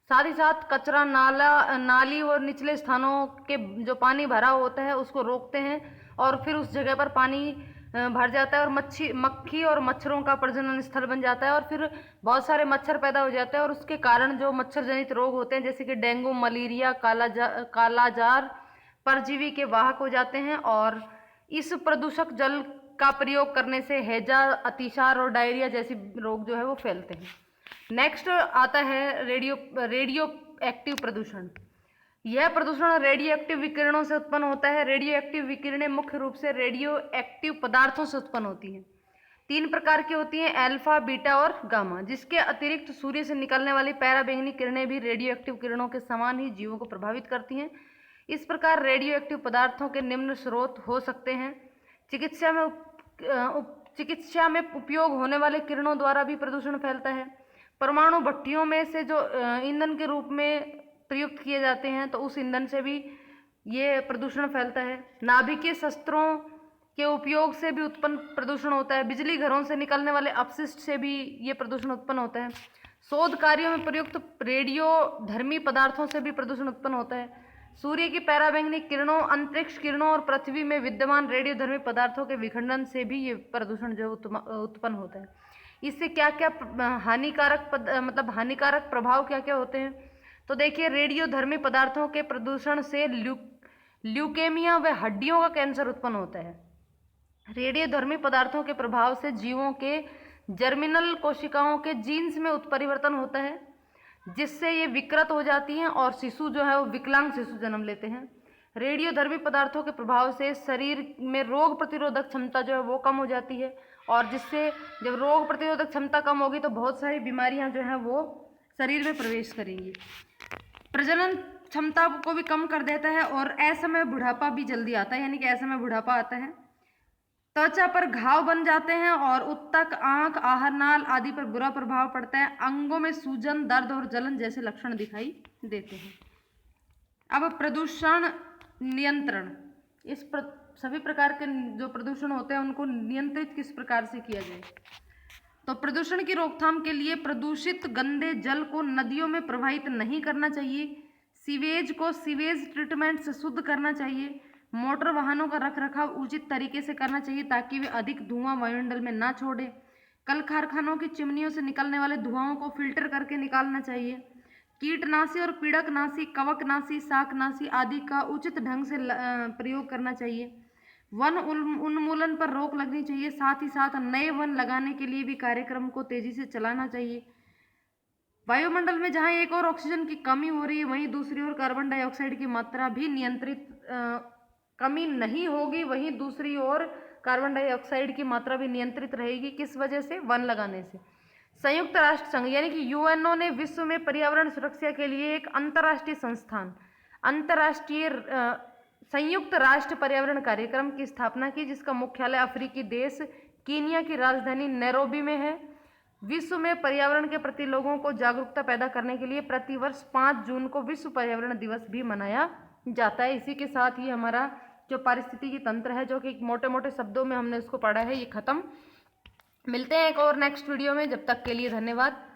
[SPEAKER 1] साथ ही साथ कचरा नाली और निचले स्थानों के जो पानी भरा होता है उसको रोकते हैं और फिर उस जगह पर पानी भर जाता है और मक्खी और मच्छरों का प्रजनन स्थल बन जाता है और फिर बहुत सारे मच्छर पैदा हो जाते हैं और उसके कारण जो मच्छर जनित रोग होते हैं जैसे कि डेंगू, मलेरिया, कालाजार परजीवी के वाहक हो जाते हैं। और इस प्रदूषक जल का प्रयोग करने से हैजा, अतिसार और डायरिया जैसी रोग जो है वो फैलते हैं। नेक्स्ट आता है रेडियो एक्टिव प्रदूषण। यह प्रदूषण रेडियो एक्टिव विकिरणों से उत्पन्न होता है। रेडियो एक्टिव विकिरणें मुख्य रूप से रेडियो एक्टिव पदार्थों से उत्पन्न होती हैं। 3 प्रकार की होती हैं, अल्फा, बीटा और गामा। जिसके अतिरिक्त सूर्य से निकलने वाली पैराबैंगनी किरणें भी रेडियो एक्टिव किरणों के समान ही जीवों को प्रभावित करती हैं। इस प्रकार रेडियो एक्टिव पदार्थों के निम्न स्रोत हो सकते हैं। चिकित्सा में उपयोग होने वाले किरणों द्वारा भी प्रदूषण फैलता है। परमाणु भट्टियों में से जो ईंधन के रूप में प्रयुक्त किए जाते हैं तो उस ईंधन से भी ये प्रदूषण फैलता है। नाभिकीय शस्त्रों के उपयोग से भी उत्पन्न प्रदूषण होता है। बिजली घरों से निकलने वाले अपशिष्ट से भी ये प्रदूषण उत्पन्न होता है। शोध कार्यों में प्रयुक्त रेडियोधर्मी पदार्थों से भी प्रदूषण उत्पन्न होता है। सूर्य की पैराबैंगनी किरणों, अंतरिक्ष किरणों और पृथ्वी में विद्यमान रेडियोधर्मी पदार्थों के विखंडन से भी ये प्रदूषण जो उत्पन्न होता है। इससे क्या क्या हानिकारक प्रभाव क्या क्या होते हैं, तो देखिए रेडियोधर्मी पदार्थों के प्रदूषण से ल्यूकेमिया व हड्डियों का कैंसर उत्पन्न होता है। रेडियोधर्मी पदार्थों के प्रभाव से जीवों के जर्मिनल कोशिकाओं के जीन्स में उत्परिवर्तन होता है, जिससे ये विकृत हो जाती हैं और शिशु जो है वो विकलांग शिशु जन्म लेते हैं। रेडियोधर्मी पदार्थों के प्रभाव से शरीर में रोग प्रतिरोधक क्षमता जो है वो कम हो जाती है और जिससे जब रोग प्रतिरोधक क्षमता कम होगी तो बहुत सारी बीमारियां जो हैं वो शरीर में प्रवेश करेंगी। प्रजनन क्षमता को भी कम कर देता है और असमय बुढ़ापा भी जल्दी आता है, यानी कि असमय बुढ़ापा आता है। त्वचा पर घाव बन जाते हैं और उत्तक, आंख, आहार नाल आदि पर बुरा प्रभाव पड़ता है। अंगों में सूजन, दर्द और जलन जैसे लक्षण दिखाई देते हैं। अब प्रदूषण नियंत्रण। सभी प्रकार के जो प्रदूषण होते हैं उनको नियंत्रित किस प्रकार से किया जाए, तो प्रदूषण की रोकथाम के लिए प्रदूषित गंदे जल को नदियों में प्रवाहित नहीं करना चाहिए। सीवेज को सीवेज ट्रीटमेंट से शुद्ध करना चाहिए। मोटर वाहनों का रखरखाव उचित तरीके से करना चाहिए ताकि वे अधिक धुआं वायुमंडल में ना छोड़े। कल कारखानों की चिमनियों से निकलने वाले धुआंओं को फिल्टर करके निकालना चाहिए। कीटनाशी और पीड़कनाशी, कवकनाशी, शाकनाशी आदि का उचित ढंग से प्रयोग करना चाहिए। वन उन्मूलन पर रोक लगनी चाहिए। साथ ही साथ नए वन लगाने के लिए भी कार्यक्रम को तेजी से चलाना चाहिए। वायुमंडल में जहां एक और ऑक्सीजन की कमी हो रही है, वहीं दूसरी ओर कार्बन डाइऑक्साइड की मात्रा भी नियंत्रित कमी नहीं होगी, वहीं दूसरी ओर कार्बन डाइऑक्साइड की मात्रा भी नियंत्रित रहेगी। किस वजह से? वन लगाने से। संयुक्त राष्ट्र संघ यानी कि यूएनओ ने विश्व में पर्यावरण सुरक्षा के लिए एक अंतर्राष्ट्रीय संस्थान, अंतर्राष्ट्रीय संयुक्त राष्ट्र पर्यावरण कार्यक्रम की स्थापना की, जिसका मुख्यालय अफ्रीकी देश कीनिया की राजधानी नैरोबी में है। विश्व में पर्यावरण के प्रति लोगों को जागरूकता पैदा करने के लिए प्रतिवर्ष 5 जून को विश्व पर्यावरण दिवस भी मनाया जाता है। इसी के साथ ही हमारा जो पारिस्थितिकी तंत्र है, जो कि मोटे मोटे शब्दों में हमने उसको पढ़ा है, ये खत्म। मिलते हैं एक और नेक्स्ट वीडियो में। जब तक के लिए धन्यवाद।